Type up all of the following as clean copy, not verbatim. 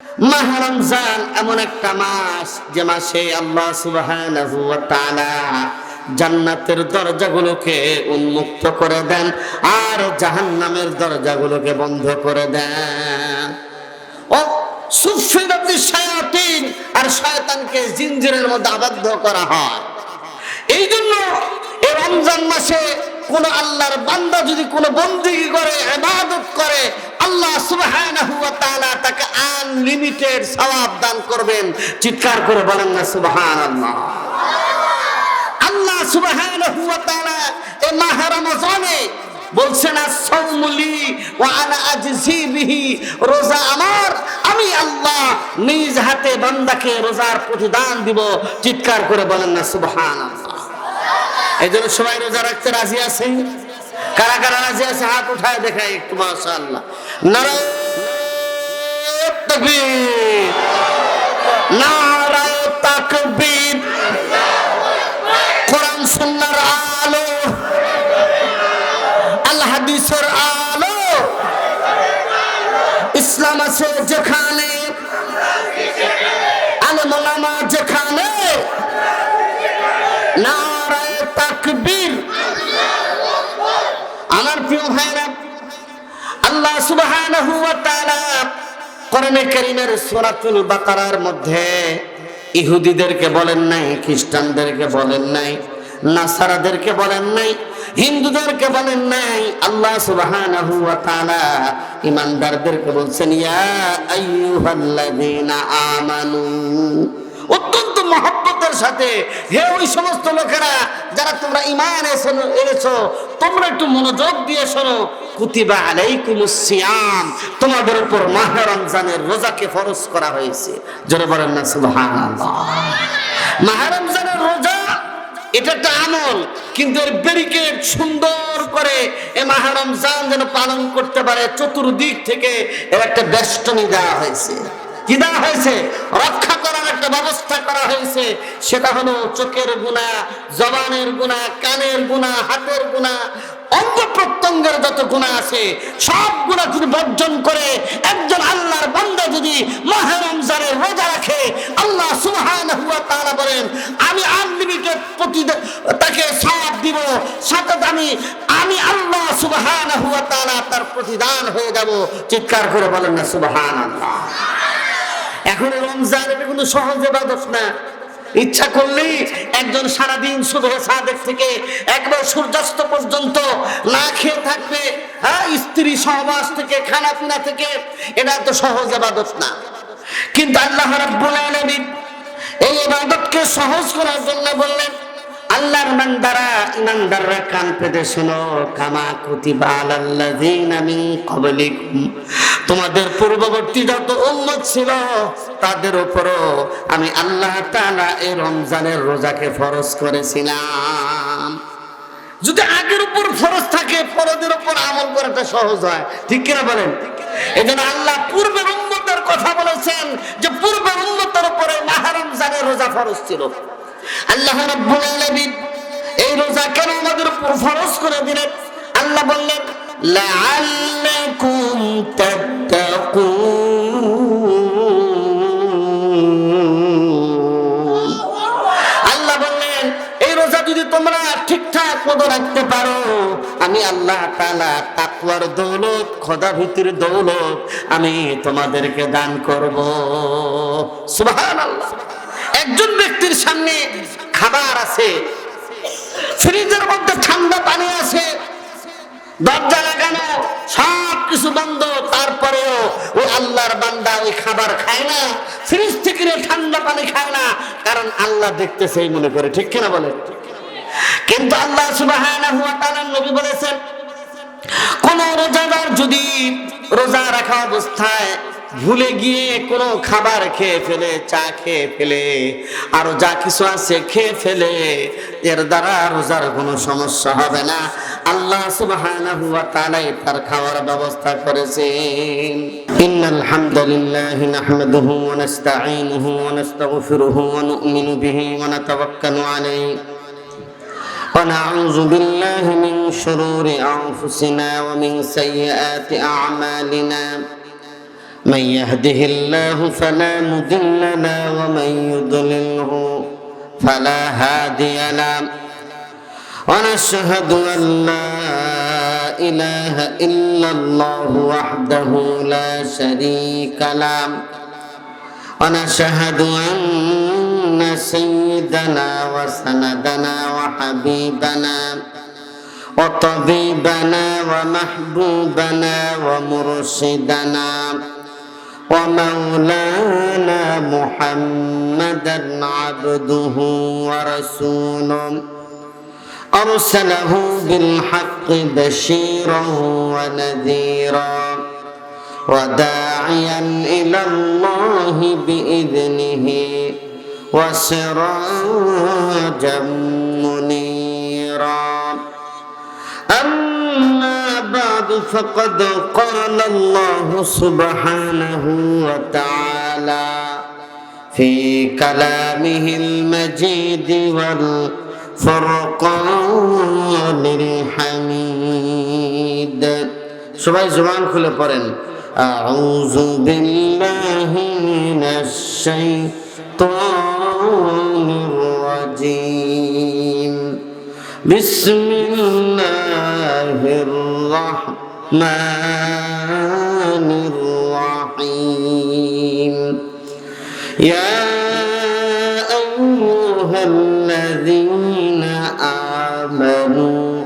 মাহে রমজান এমন একটা মাস যে মাসে আল্লাহ সুবহানাহু ওয়া তাআলা জান্নাতের দরজাগুলোকে উন্মুক্ত করে দেন আর জাহান্নামের দরজাগুলোকে বন্ধ করে দেন। ও সুফিরাতি শায়াতিন, আর শয়তানকে জিনজিরের মধ্যে আবদ্ধ করা হয়। এই জন্য এই রমজান মাসে কোন আল্লাহর বান্দা যদি কোন বন্দেগী করে, ইবাদত করে, আল্লাহ সুবহানাহু ওয়া তাআলা তাকে আনলিমিটেড সওয়াব দান করবেন। চিৎকার করে বলেন না সুবহানাল্লাহ। আল্লাহ সুবহানাহু ওয়া তাআলা এই মাহে রমজানে বলছেন আস-সাওমুলি ওয়া আনা আজজি বিহি, রোজা আমার, আমি আল্লাহ নিজ হাতে বান্দাকে রোজার প্রতিদান দিব। চিৎকার করে বলেন না সুবহানাল্লাহ। এই জন্য সবাই রোজা রাখতে রাজি আছে? কারা কারা রাজি আছে হাত উঠায় দেখায় একটু মাশাআল্লাহ। নারায়ে তাকবীর, নারায়ে তাকবীর। কোরআন সুন্নাহর আলো, আল হাদিসের আলো, ইসলাম আছে যেখানে, আলেম ওলামা যেখানে, নারায়ে তাকবীর। আমার প্রিয় ভাইরা, আল্লাহ সুবহানাহু ওয়া তাআলা কোরআনে কারীমের সূরাতুল বাকারার মধ্যে ইহুদিদেরকে বলেন নাই, খ্রিস্টানদেরকে বলেন নাই, নাসারাদেরকে বলেন নাই, হিন্দুদেরকে বলেন নাই। আল্লাহ সুবহানাহু ওয়া তাআলা ঈমানদারদেরকে বলছেন ইয়া আইয়ুহাল্লাযীনা আমানু, অত্যন্ত মহব্বতের সাথে, হে ওই সমস্ত লোকেরা যারা তোমরা ঈমান এনেছো, তোমরা একটু মনোযোগ দিয়ে শোনো। কুতিবা আলাইকুমুস সিয়াম, তোমাদের উপর মাহে রমজানের রোজাকে ফরজ করা হয়েছে। জোরে বলেন না সুবহানাল্লাহ। মাহে রমজানের রোজা এটা একটা আমল, কিন্তু এর ব্যারিকেড সুন্দর করে এই মাহে রমজান যেন পালন করতে পারে চতুর্দিক থেকে এর একটা বেষ্টনী দেওয়া হয়েছে। কি দেওয়া হয়েছে? রক্ষা করার একটা ব্যবস্থা করা হয়েছে। সেটা হলো চোখের গুনাহ, জবানের গুনাহ, কানের গুনাহ, হাতের গুনাহ, অঙ্গ প্রত্যঙ্গের যত গুনাহ আছে সব গুনাহ যদি বর্জন করে একজন আল্লাহর বান্দা যদি মাহে রমজানের রোজা রাখে, আল্লাহ সুবহানাহু ওয়া তাআলা বলেন আমি আনলিমিটেড প্রতিদান তাকে সওয়াব দিব, সাথে আমি আল্লাহ সুবহানাহু ওয়া তাআলা তার প্রতিদান হয়ে যাব। চিৎকার করে বলেন না সুবহানাল্লাহ। এখন রমজান এটা কিন্তু সহজ ইবাদত না। ইচ্ছা করলেই একজন সারাদিন সুবহে সাদেক থেকে একবার সূর্যাস্ত পর্যন্ত না খেয়ে থাকবে, হ্যাঁ, স্ত্রী সহবাস থেকে, খানা পিনা থেকে, এটা তো সহজ ইবাদত না। কিন্তু আল্লাহ রাব্বুল আলামিন এই ইবাদতকে সহজ করার জন্য বললেন আল্লাহর বান্দারা, ঈমানদাররা কান পেতে শোনো, কামা কুতিবা আলাল্লাযীনা মিন ক্বাবলিকুম, তোমাদের পূর্ববর্তী যত উম্মত ছিল তাদের উপরও আমি আল্লাহ তাআলা এই রমজানের রোজাকে ফরজ করেছিলাম। যদি আগের উপর ফরজ থাকে, পরের উপর আমল করাটা সহজ হয়, ঠিক কিনা বলেন? এজন্য আল্লাহ পূর্বের উম্মতের কথা বলেছেন যে পূর্বের উম্মতের উপরে মাহে রমজানের রোজা ফরজ ছিল। আল্লাহ রাব্বুল আলামিন এই রোজা কেন আমাদের উপর ফরজ করে দিলেন? আল্লাহ বললেন লাআল্লাকুম তাত্তাকুন। আল্লাহ বললেন এই রোজা যদি তোমরা ঠিকঠাক মতো রাখতে পারো, আমি আল্লাহ তাআলা তাকওয়ার দৌলত, খোদা ভীতির দৌলত আমি তোমাদেরকে দান করব। সুবহানাল্লাহ। একজন ব্যক্তির সামনে খাবার আছে, ফ্রিজের মধ্যে ঠান্ডা পানি আছে, দরজা লাগানো, সব কিছু বন্ধ, তারপরেও ওই আল্লাহর বান্দা ওই খাবার খায় না, ফ্রিজ থেকে ঠান্ডা পানি খায় না, কারণ আল্লাহ দেখতেছে এই মনে করে, ঠিক কিনা বলে? কিন্তু আল্লাহ সুবহানাহু ওয়া তাআলা নবী বলেছেন কোন রোজাদার যদি রোজা রাখা অবস্থায় ভুলে গিয়ে কোনো খাবার খেয়ে ফেলে, চা খেয়ে ফেলে, আরো যা কিছু আছে খেয়ে ফেলে, এর দ্বারা রোজার কোনো সমস্যা হবে না। আল্লাহ সুবহানাহু ওয়া তাআলা তার খাওয়ার ব্যবস্থা করেছেন। ইন্নাল হামদালিল্লাহি নাহমাদুহু ওয়া নাস্তাঈনুহু ওয়া নাস্তাগফিরুহু ওয়া নু'মিনু বিহি ওয়া নাতাওয়াক্কালু আলাইহি ওয়া নাউযু বিল্লাহি মিন শুরুরি আনফুসিনা ওয়া মিন সাইয়্যাতি আ'মালিনা। من يهده الله فلا مضل له ومن يضلله فلا هادي له ونشهد أن لا إله إلا الله وحده لا شريك له ونشهد أن سيدنا وسندنا وحبيبنا وطبيبنا ومحبوبنا ومرشدنا ومولانا محمدا عبده ورسوله أرسله بالحق بشيرا ونذيرا وداعيا إلى الله بإذنه وسراجا منيرا أما بعد فقد قال الله سبحانه وتعالى في كلامه المجيد والفرقان الحميد সবাই জবান খুলে পড়েন أعوذ بالله من الشيطان الرجيم بسم الله الرحمن الرحيم يا أيها الذين آمنوا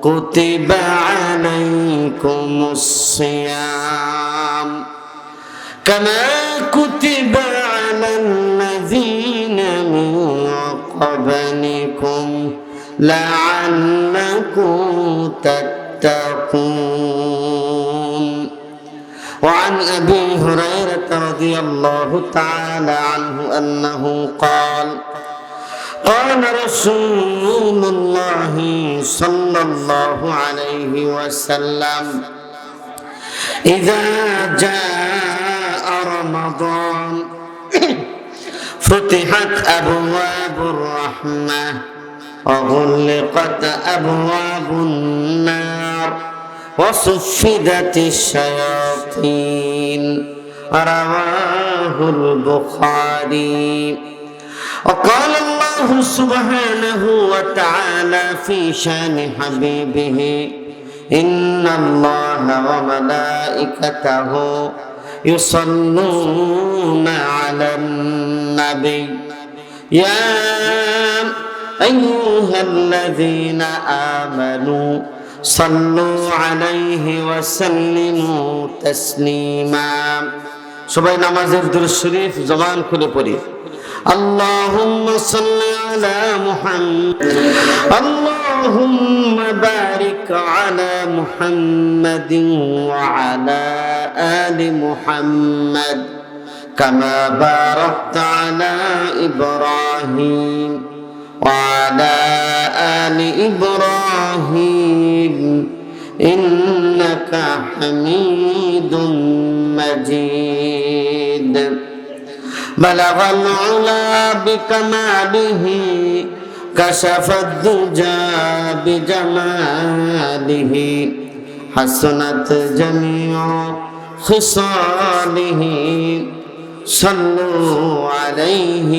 كتب عليكم الصيام كما كتب على الذين من قبلكم لعلكم تتقون وعن أبي هريرة رضي الله تعالى عنه أنه قال قال رسول الله صلى الله عليه وسلم إذا جاء رمضان فتحت أبواب الرحمة وغلقت أبواب النار وصفدت الشياطين رواه البخاري وقال الله سبحانه وتعالى في شان حبيبه إن الله وملائكته يصلون على النبي يا أيها الذين آمنوا صلوا عليه وسلموا تسليما সবাই নামাজের দুরূদ শরীফ জবান খুলে পড়ি اللهم صل على محمد اللهم بارك على محمد وعلى آل محمد كما باركت على إبراهيم وعلى آل إبراهيم إنك حميد مجيد بلغ العلا بكماله كشف الدجى بجماله حسنت جميع خصاله صلوا عليه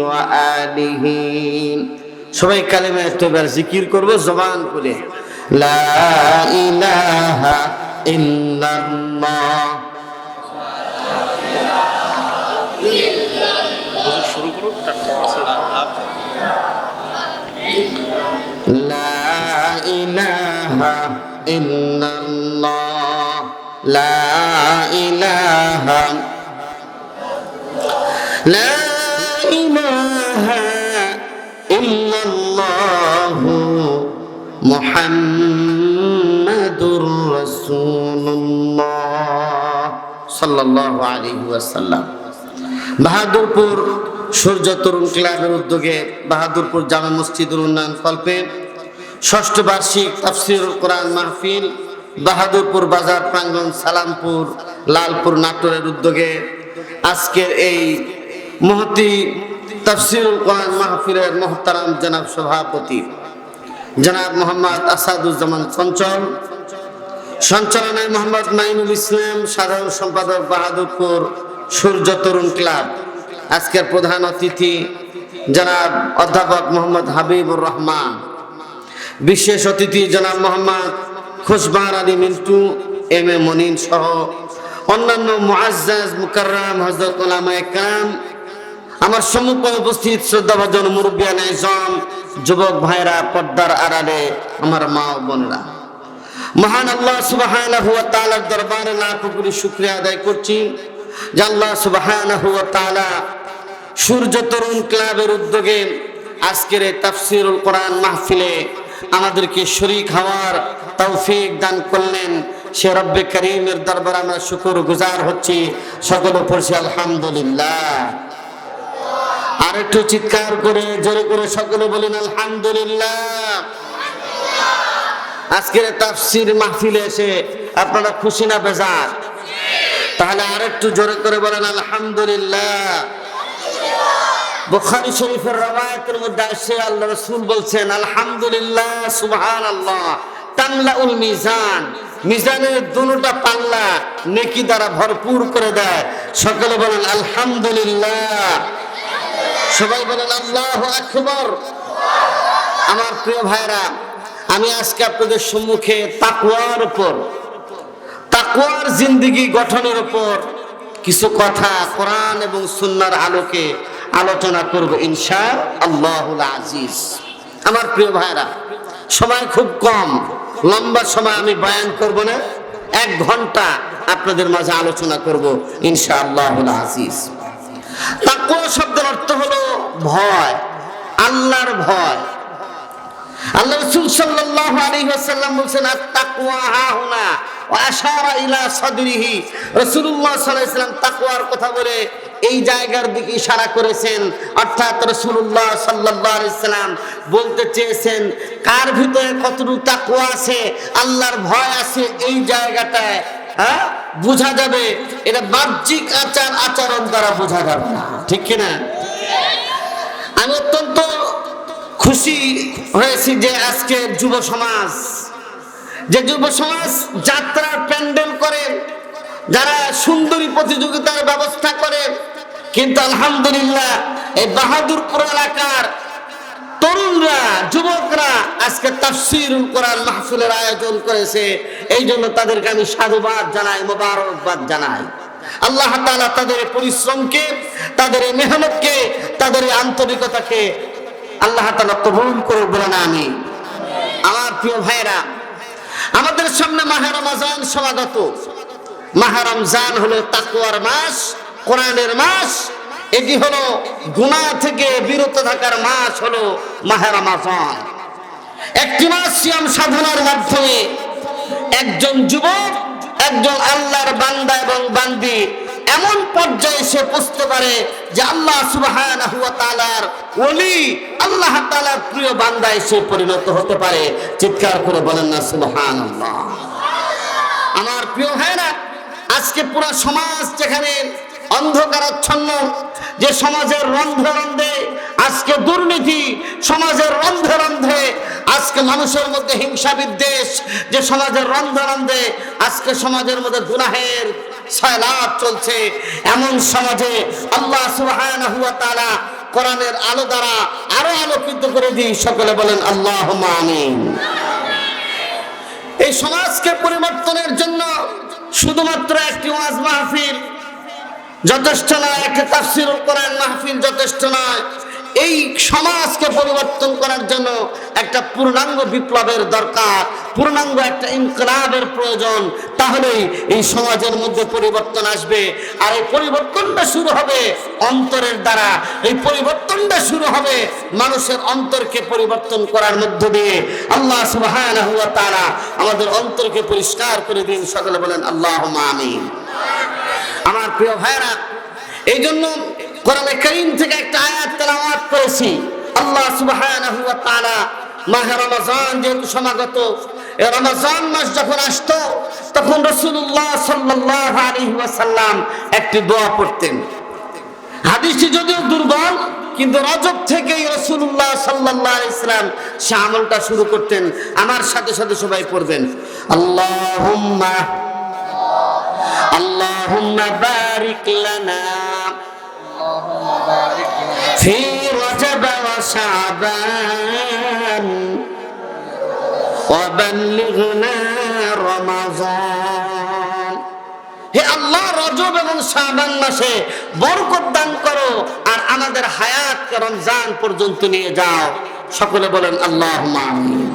وآله সবাই কালেমা একবার জিকির করব জবান খুলে লা ইলাহা ইল্লাল্লাহ لا إله إلا الله لا إله لا إله إلا الله محمد رسول الله صلى الله عليه وسلم বাহাদুরপুর সূর্য তরুণ ক্লাবের উদ্যোগে বাহাদুরপুর জামে মসজিদুল উন্নয়ন কল্পে ষষ্ঠ বার্ষিক তাফসীরুল কোরআন মাহফিল বাহাদুরপুর বাজার প্রাঙ্গণ সালামপুর লালপুর নাটোরের উদ্যোগে আজকের এই মহতি তাফসীরুল কোরআন মাহফিলের মুহতারাম জনাব সভাপতি জনাব মোহাম্মদ আসাদুজ্জামান চঞ্চল সঞ্চালনায় মোহাম্মদ মাইনুল ইসলাম, সাধারণ সম্পাদক বাহাদুরপুর সূর্য তরুণ ক্লাব। আজকের প্রধান অতিথি জনাব অধ্যাপক মোহাম্মদ হাবিবুর রহমান, বিশেষ অতিথি জনাব মোহাম্মদ খুশবাহার আলী মিন্টু, এম এ মনিন সহ অন্যান্য মুআজ্জাজ মুকাররাম হযরত উলামায়ে কেরাম, আমার সম্মুখে উপস্থিত শ্রদ্ধাভাজন মুরব্বিয়ানে আযম, যুবক ভাইরা, পর্দার আড়ালে আমার মা ও বোনেরা, মহান আল্লাহ সুবহানাহু ওয়া তাআলার দরবারে লাখ কোটি শুকরিয়া আদায় করছি যে আল্লাহ সুবহানাহু ওয়া তাআলা সূর্য তরুণ ক্লাবের উদ্যোগে আজকের এই তাফসীরুল কোরআন মাহফিলে আমাদেরকে শরীক হওয়ার তৌফিক দান করলেন। সে রব্বে করিমের দরবারে আমরা শুকরগুজার হচ্ছি। সকলে পড়ছি আলহামদুলিল্লাহ। আর একটু চিৎকার করে জোরে করে সকলে বলেন আলহামদুলিল্লাহ। আজকের তাফসীর মাহফিলে এসে আপনারা খুশি না বেজার? তাহলে আর একটু জোরে করে বলেন আলহামদুলিল্লাহ। বুখারী শরীফের রওয়ায়াতের মধ্যে আসে আল্লাহ রাসূল বলছেন আলহামদুলিল্লাহ সুবহানাল্লাহ তামলাউল মিজান, মিজানের দুটোটা পাল্লা নেকি দ্বারা ভরপুর করে দেয়। সকলে বলেন আলহামদুলিল্লাহ। সবাই বলেন আল্লাহু আকবার। আমার প্রিয় ভাইরা, আমি আজকে আপনাদের সম্মুখে তাকওয়ার উপর, তাকওয়ার জিন্দেগি গঠনের উপর কিছু কথা কোরআন এবং সুন্নাহর আলোকে আলোচনা করব ইনশাআল্লাহুল আজিজ। আমার প্রিয় ভাইরা, সময় খুব কম, লম্বা সময় আমি বয়ান করব না, 1 ঘন্টা আপনাদের মাঝে আলোচনা করব ইনশাআল্লাহুল আজিজ। তাকওয়া শব্দের অর্থ হলো ভয়, আল্লাহর ভয়। আল্লাহ রাসূল সাল্লাল্লাহু আলাইহি ওয়াসাল্লাম বলেন আত-তাকওয়া হাহুনা ওয়া আশারা ইলা সাদরিহি। রাসূলুল্লাহ সাল্লাল্লাহু আলাইহি ওয়াসাল্লাম তাকওয়ার কথা বলে এই জায়গার দিকে ইশারা করেছেন, অর্থাৎ রাসূলুল্লাহ সাল্লাল্লাহু আলাইহি ওয়াসাল্লাম বলতে চেয়েছেন কার ভিতরে কতটুকু তাকওয়া আছে, আল্লাহর ভয় আছে, এই জায়গাটায় বোঝা যাবে। এটা বাহ্যিক আচরণ দ্বারা বোঝা যাবে না, ঠিক কিনা? আমি অত্যন্ত খুশি হয়েছি যে আজকে যুব সমাজ, যে যুব সমাজ যাত্রার প্যান্ডেল করে, যারা সুন্দরী প্রতিযোগিতার ব্যবস্থা করে, কিন্তু আলহামদুলিল্লাহ এই বাহাদুরপুর এলাকার তরুণরা, যুবকরা আজকে তাফসীরুল কোরআন মাহফিলের আয়োজন করেছে। এই জন্য তাদেরকে আমি সাধুবাদ জানাই, মোবারকবাদ জানাই। আল্লাহ তাআলা তাদের পরিশ্রমকে, তাদের মেহনতকে, তাদের আন্তরিকতাকে আল্লাহ তাআলা কবুল করে বলেন আমিন। আমার প্রিয় ভাইরা, আমাদের সামনে মাহে রমজান সমাগত। মাহে রমজান হলো তাকওয়ার মাস, কোরআনের মাস। এটি হলো গুনাহ থেকে বিরত থাকার মাস, হলো মাহে রমজান। একটি মাস সিয়াম সাধনার মাধ্যমে একজন যুবক, একজন আল্লাহর বান্দা এবং বান্দি এমন পর্যায়ে সে পৌঁছতে পারে যে আল্লাহ সুবহানাহু ওয়া তাআলার ওলি, আল্লাহ তাআলার প্রিয় বান্দায় সে পরিণত হতে পারে। চিৎকার করে বলেন না সুবহানাল্লাহ। আমার প্রিয় ভাইরা, আজকে পুরো সমাজ যেখানে অন্ধকারাচ্ছন্ন, যে সমাজের রন্ধ্রে রন্ধ্রে আজকে দুর্নীতি, সমাজের রন্ধ্রে রন্ধ্রে আজকে মানুষের মধ্যে হিংসা বিদ্বেষ, যে সমাজের রন্ধ্রে রন্ধ্রে আজকে সমাজের মধ্যে গুনাহের সয়লাব চলছে, এমন সমাজে আল্লাহ সুবহানাহু ওয়া তাআলা কোরআনের আলো দ্বারা আরো আলোকিত করে দিই। সকলে বলেন আল্লাহুম্মা আমিন। এই সমাজকে পরিবর্তনের জন্য শুধুমাত্র একটি ওয়াজ মাহফিল যথেষ্ট নয়, একটি তাফসীরুল কোরআন মাহফিল যথেষ্ট নয়। এই সমাজকে পরিবর্তন করার জন্য একটা পূর্ণাঙ্গ বিপ্লবের দরকার, পূর্ণাঙ্গ একটা ইনকিলাবের প্রয়োজন। তাহলেই এই সমাজের মধ্যে পরিবর্তন আসবে। আর এই পরিবর্তনটা শুরু হবে অন্তরের দ্বারা। এই পরিবর্তনটা শুরু হবে মানুষের অন্তরকে পরিবর্তন করার মধ্য দিয়ে। আল্লাহ সুবহানাহু ওয়া তাআলা আমাদের অন্তরকে পরিষ্কার করে দিন। সকলে বলেন আল্লাহুম্মা আমিন। আমার প্রিয় ভাইরা, এই জন্য কোরআনে কারীম থেকে একটা আয়াত তেলাওয়াত করেছি। আল্লাহ সুবহানাহু ওয়া তাআলা মাহে রমজান যেহেতু সমাগত, এই রমজান মাস যখন আসতো তখন রাসূলুল্লাহ সাল্লাল্লাহু আলাইহি ওয়াসাল্লাম একটি দোয়া পড়তেন। হাদিসটি যদিও দুর্বল, কিন্তু রজব থেকেই রাসূলুল্লাহ সাল্লাল্লাহু আলাইহি ওয়াসাল্লাম সে আমলটা শুরু করতেন। আমার সাথে সাথে সবাই পড়বেন, আল্লাহুম্মা আল্লাহুম্মা বারিক লানা ফি রজব ওয়া শাবান ওয়া বাল্লিগনা রমাযান। হে আল্লাহ, রজব এবং শাবান মাসে বরকত দান করো আর আমাদের হায়াতকে রমজান পর্যন্ত নিয়ে যাও। সকলে বলেন আল্লাহুম্মা আমিন।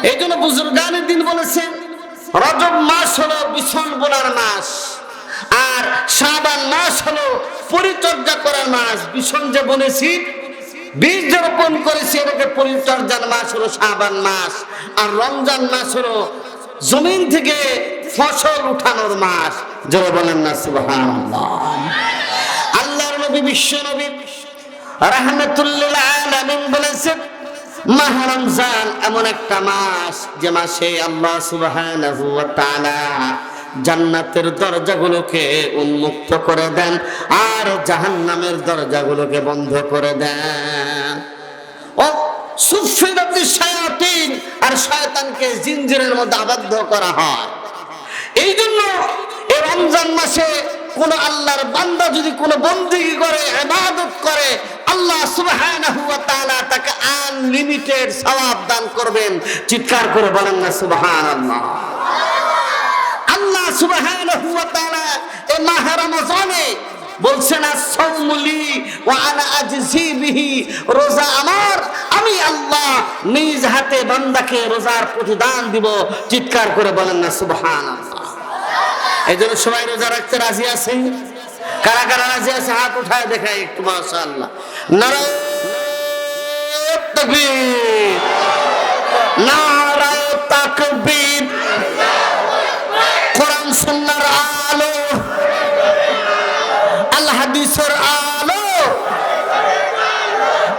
এই জন্য বুজুর্গানের দিন বলেছেন রজব মাস হলো বিছন বোনার মাস, আর শাবান মাস হলো পরিচর্যা করার মাস। বিছন যে বনেছি, বীজ যে রোপণ করেছি, এটাকে পরিচর্যার মাস হলো শাবান মাস। আর রমজান মাস হলো জমিন থেকে ফসল উঠানোর মাস। যারা বলেন না সুবহানাল্লাহ। আল্লাহর নবী, বিশ্ব নবী রাহমাতুল লিল আলামিন বলেছেন মাহে রমজান এমন একটা মাস যে মাসে আল্লাহ সুবহানাহু ওয়া তাআলা জান্নাতের দরজাগুলোকে উন্মুক্ত করে দেন আর জাহান্নামের দরজাগুলোকে বন্ধ করে দেন। ও সুফিরাতি শায়াতিন, আর শয়তানকে জিনজিরের মধ্যে আবদ্ধ করা হয়। এই জন্য এই রমজান মাসে কোন আল্লাহর বান্দা যদি কোনো বন্দেগী করে, ইবাদত করে, আল্লাহ সুবহানাহু ওয়া তাআলা তাকে আনলিমিটেড সওয়াব দান করবেন। চিৎকার করে বলেন না সুবহানাল্লাহ। আল্লাহ সুবহানাহু ওয়া তাআলা এই মাহে রমজানে বলছেন আস-সাওমু লি ওয়া আনা আজজি বিহি, রোজা আমার, আমি আল্লাহ নিজ হাতে বান্দাকে রোজার প্রতিদান দিব। চিৎকার করে বলেন না সুবহানাল্লাহ। এই জন্য সবাই রোজা রাখতে রাজি আছে? কারা কারা রাজি আছে হাত উঠায় দেখাই একটু, মাশাআল্লাহ। নারায়ে তাকবীর, নারায়ে তাকবীর। কোরআন সুন্নাহর আলো, আল হাদিসের আলো,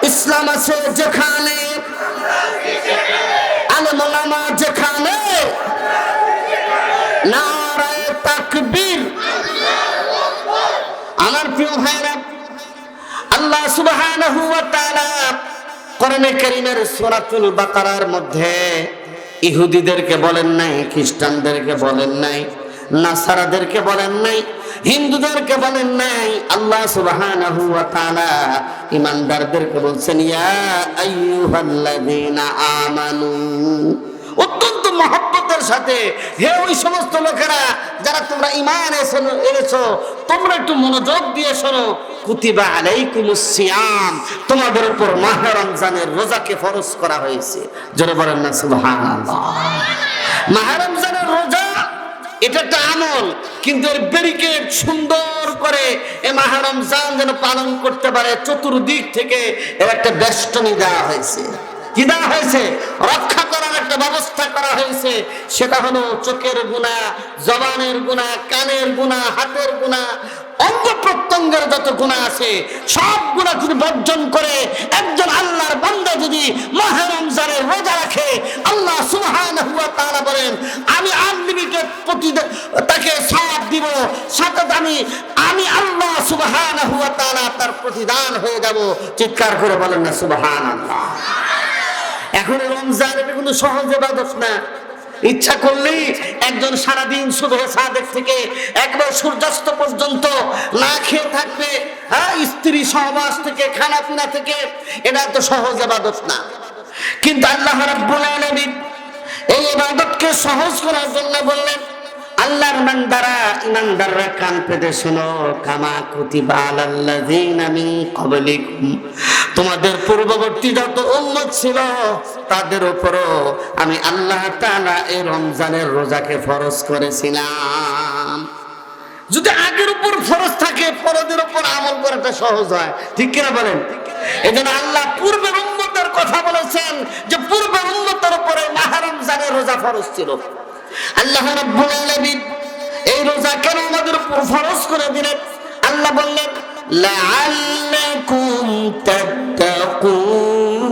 ইসলাম আছে যেখানে, আলেম ওলামা যেখানে, নারায়ে তাকবীর। আমার প্রিয় ভাইরা, আল্লাহ সুবহানাহু ওয়া তাআলা কোরআনে কারীমের সূরাতুল বাকারার মধ্যে ইহুদিদেরকে বলেন নাই, খ্রিস্টানদেরকে বলেন নাই, নাসারাদেরকে বলেন নাই, হিন্দুদেরকে বলেন নাই। আল্লাহ সুবহানাহু ওয়া তাআলা ঈমানদারদেরকে বলছেন ইয়া আইয়ুহাল্লাযীনা আমানু, অত্যন্ত মহব্বতের সাথে, হে ওই সমস্ত লোকেরা যারা তোমরা ঈমান এনেছো, তোমরা একটু মনোযোগ দিয়ে শোনো। কুতিবা আলাইকুমুস সিয়াম, তোমাদের উপর মাহে রমজানের রোজাকে ফরজ করা হয়েছে। জোরে বলেন না সুবহানাল্লাহ। মাহে রমজানের রোজা এটা একটা আমল, কিন্তু এর ব্যারিকেড সুন্দর করে এই মাহে রমজান যেন পালন করতে পারে, চতুর্দিক থেকে এর একটা বেষ্টনী দেওয়া হয়েছে। কি দেওয়া হয়েছে? রক্ষা করার একটা ব্যবস্থা করা হয়েছে। সেটা হলো চোখের গুনাহ, জবানের গুনাহ, কানের গুনাহ, হাতের গুনাহ, অঙ্গ প্রত্যঙ্গের যত গুনাহ আছে সব গুনাহ যদি বর্জন করে একজন আল্লাহর বান্দা যদি মাহে রমজানের রোজা রাখে, আল্লাহ সুবহানাহু ওয়া তাআলা বলেন আমি আনলিমিটেড তাকে সওয়াব দিব, সাথে আমি আল্লাহ সুবহানাহু ওয়া তাআলা তার প্রতিদান হয়ে যাব। চিৎকার করে বলেন না সুবহানাল্লাহ। এখন রমজান এটা কোনো সহজ ইবাদত না। ইচ্ছা করলেই একজন সারাদিন সুবহে সাদেক থেকে একবার সূর্যাস্ত পর্যন্ত না খেয়ে থাকবে, হ্যাঁ, স্ত্রী সহবাস থেকে, খানা পিনা থেকে, এটা তো সহজ ইবাদত না। কিন্তু আল্লাহ রাব্বুল আলামিন এই ইবাদতকে সহজ করার জন্য বললেন আল্লাহর বান্দারা, ইমানদাররা কান পেতে শোনো, কামা কুতিবা আলাল্লাযীনা মিন ক্বাবলিকুম, তোমাদের পূর্ববর্তী যত উম্মত ছিল তাদের উপরও আমি আল্লাহ তাআলা এই রমজানের রোজাকে ফরজ করেছিলাম। যদি আগের উপর ফরজ থাকে, পরের উপর আমল করাটা সহজ হয়, ঠিক কিনা বলেন? এজন্য আল্লাহ পূর্বের উম্মতের কথা বলেছেন যে পূর্বের উম্মতের উপরে মাহে রমজানের রোজা ফরজ ছিল। আল্লাহ রাব্বুল আলামিন এই রোজা কেন আমাদের উপর ফরজ করে দিলেন? আল্লাহ বললেন লাআল্লাকুম তাত্তাকুন।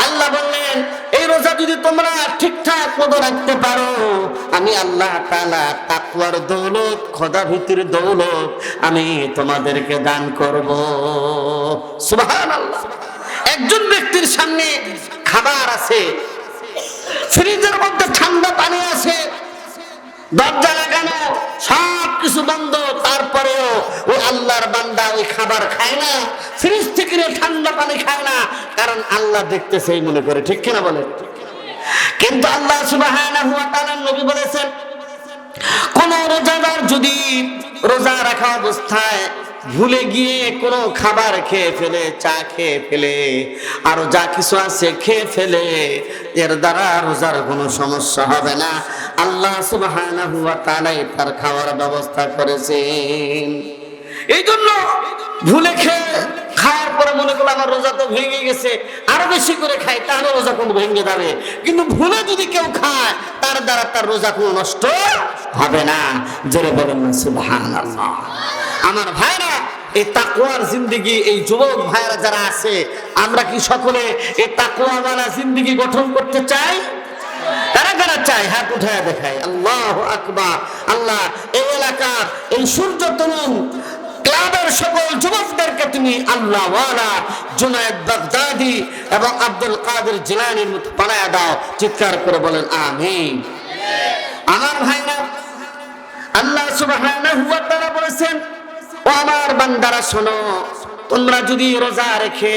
আল্লাহ বললেন এই রোজা যদি তোমরা ঠিকঠাক মতো রাখতে পারো, আমি আল্লাহ তাআলা তাকওয়ার দৌলত, খোদা ভীতির দৌলত আমি তোমাদেরকে দান করব। সুবহানাল্লাহ। একজন ব্যক্তির সামনে খাবার আছে, ফ্রিজের মধ্যে ঠান্ডা পানি আছে, দরজা লাগানো, সব কিছু বন্ধ, তারপরেও ওই আল্লাহর বান্দা ওই খাবার খায় না, ফ্রিজ থেকে ঠান্ডা পানি খায় না, কারণ আল্লাহ দেখতেছে মনে করে। ঠিক কিনা বলে? কিন্তু আল্লাহ সুবহানাহু ওয়া তাআলা নবী বলেছেন, কোন রোজাদার যদি রোজা রাখা অবস্থায় ভুলে গিয়ে কোনো খাবার খেয়ে ফেলে, চা খেয়ে ফেলে, আরো যা কিছু আছে খেয়ে ফেলে, এর দ্বারা রোজার কোনো সমস্যা হবে না। আল্লাহ সুবহানাহু ওয়া তাআলা তার খাওয়ার ব্যবস্থা করেছেন। এই জন্য ভুলে খেয়ে খাওয়ার পরে মনে করলো আমার রোজা তো ভেঙে গেছে, আরো বেশি করে খাই, তাহলে রোজা কোনো ভেঙে যাবে। কিন্তু ভুলে যদি কেউ খায়, তার দ্বারা তার রোজা কোনো নষ্ট হবে না। জোরে বলেন না সুবহানাল্লাহ। আমার ভাইরা, এই তাকওয়ার জিন্দেগি, এই যুবক ভাইরা যারা আছে, আমরা কি সকলে এই তাকওয়াওয়ালা জিন্দেগি গঠন করতে চাই? কারা কারা চাই? হাত উঠায় দেখায়। আল্লাহু আকবার। আল্লাহ এই এলাকার এই সূর্য তরুণ ক্লাবের সকল যুবকদেরকে তুমি আল্লাহ ওয়ালা জুনায়েদ বাগদাদি এবং আব্দুল কাদের জিলানীর মতো বানায় দাও। চিৎকার করে বলেন আমিন। আমার ভাইরা, আল্লাহ সুবহানাহু ওয়া তাআলা বলেছেন, ও আমার বান্দারা শোনো, তোমরা যদি রোজা রেখে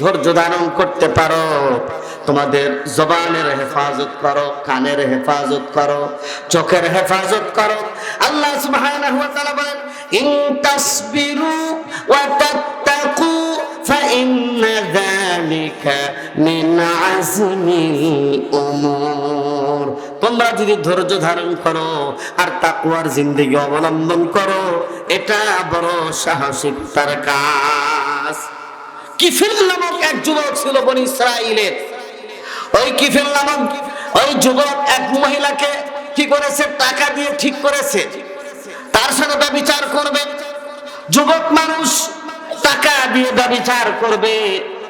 ধৈর্য ধারণ করতে পারো, তোমাদের জবানের হেফাজত করো, কানের হেফাজত করো, চোখের হেফাজত করো। আল্লাহ সুবহানাহু ওয়া তাআলা বলেন, ইন তাসবিরু ওয়া তাত্তাকু ফাইন্না যালিকা মিন আযমিল উমুর। তোমরা যদি ধৈর্য ধারণ করো আর তাকওয়ার জিন্দেগি অবলম্বন করো, এটা বড় সাহসিকতার কাজ। কিফিল নামক এক যুবক ছিল বনি ইসরাইলের। ওই কিফিল নামক ওই যুবক এক মহিলাকে কি করেছে? টাকা দিয়ে ঠিক করেছে তার সাথে ব্যভিচার করবে। যুবক মানুষ টাকা দিয়ে ব্যভিচার করবে,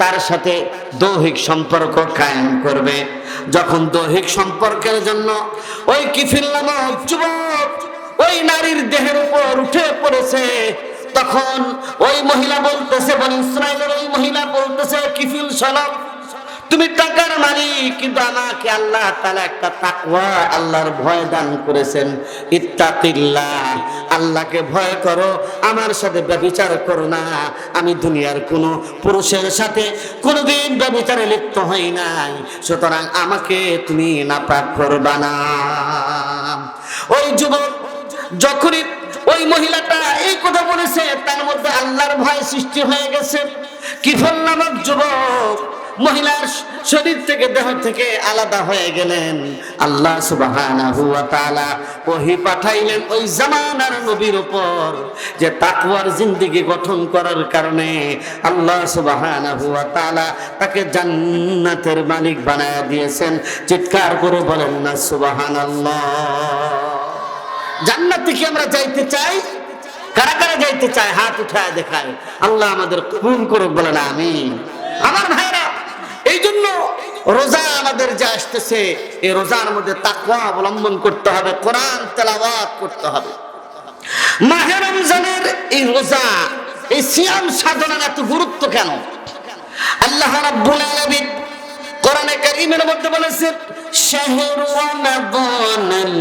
তার সাথে দৈহিক সম্পর্ক কায়েম করবে। যখন দৈহিক সম্পর্কের জন্য ওই কিফিল নামক যুবক ওই নারীর দেহের উপর উঠে পড়েছে, তখন ওই মহিলা বলতেছে, বনি ইসরাইলের ওই মহিলা বলতেছে, কিফিল শোনো, তুমি টাকার মালিক, কিন্তু আমাকে আল্লাহ তাআলা একটা তাকওয়া, আল্লাহর ভয় দান করেছেন। ইত্তাকিল্লাহ, আল্লাহকে ভয় করো, আমার সাথে ব্যভিচার করো না। আমি দুনিয়ার কোনো পুরুষের সাথে কোনোদিন ব্যভিচারে লিপ্ত হই নাই, সুতরাং আমাকে তুমি নাপাক করবা না। ওই যুবক যখনই ওই মহিলাটা এই কথা বলেছে, তার মধ্যে আল্লাহর ভয় সৃষ্টি হয়ে গেছে। কিফিল নামক যুবক মহিলার শরীর থেকে, দেহ থেকে আলাদা হয়ে গেলেন। আল্লাহ সুবহানাহু ওয়া তাআলা ওহী পাঠাইলেন ওই জামানার নবীর উপর, যে তাকওয়ার জিন্দেগি গঠন করার কারণে আল্লাহ সুবহানাহু ওয়া তাআলা তাকে জান্নাতের মালিক বানায়া দিয়েছেন। চিৎকার করে বলেন না সুবহানাল্লাহ। জান্নাতে কি আমরা যাইতে চাই? কারা কারা যাইতে চায়? হাত উঠায় দেখায়। আল্লাহ আমাদের কবুল করুক, বলেন আমিন। আমার ভাইরা, এই জন্য রোজা আমাদের যে আসতেছে, এই রোজার মধ্যে তাকওয়া অবলম্বন করতে হবে, কোরআন তেলাওয়াত করতে হবে। মাহে রমজানের এই রোজা, এই সিয়াম সাধনার এত গুরুত্ব কেন? আল্লাহ রাব্বুল আলামিন কোরআনে কারীমের মধ্যে বলেছেন, শাহরু রমাদানাল্লাযী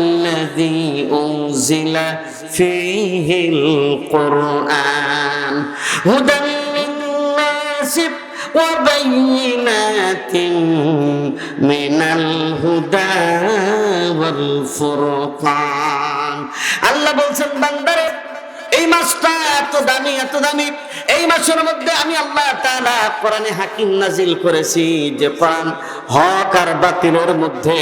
উনজিলা ফীহিল কুরআন হুদান লিন-নাসি ওয়া বাইয়িনাতিন মিনাল হুদা ওয়াল ফুরকান। আল্লাহ বলছেন, বান্দারে, এই মাসটা এত দামি, এত দামি। এই মাসের মধ্যে আমি আল্লাহ তাআলা কোরআনে হাকিম নাজিল করেছি, যে কোরআন হক আর বাতিলের মধ্যে,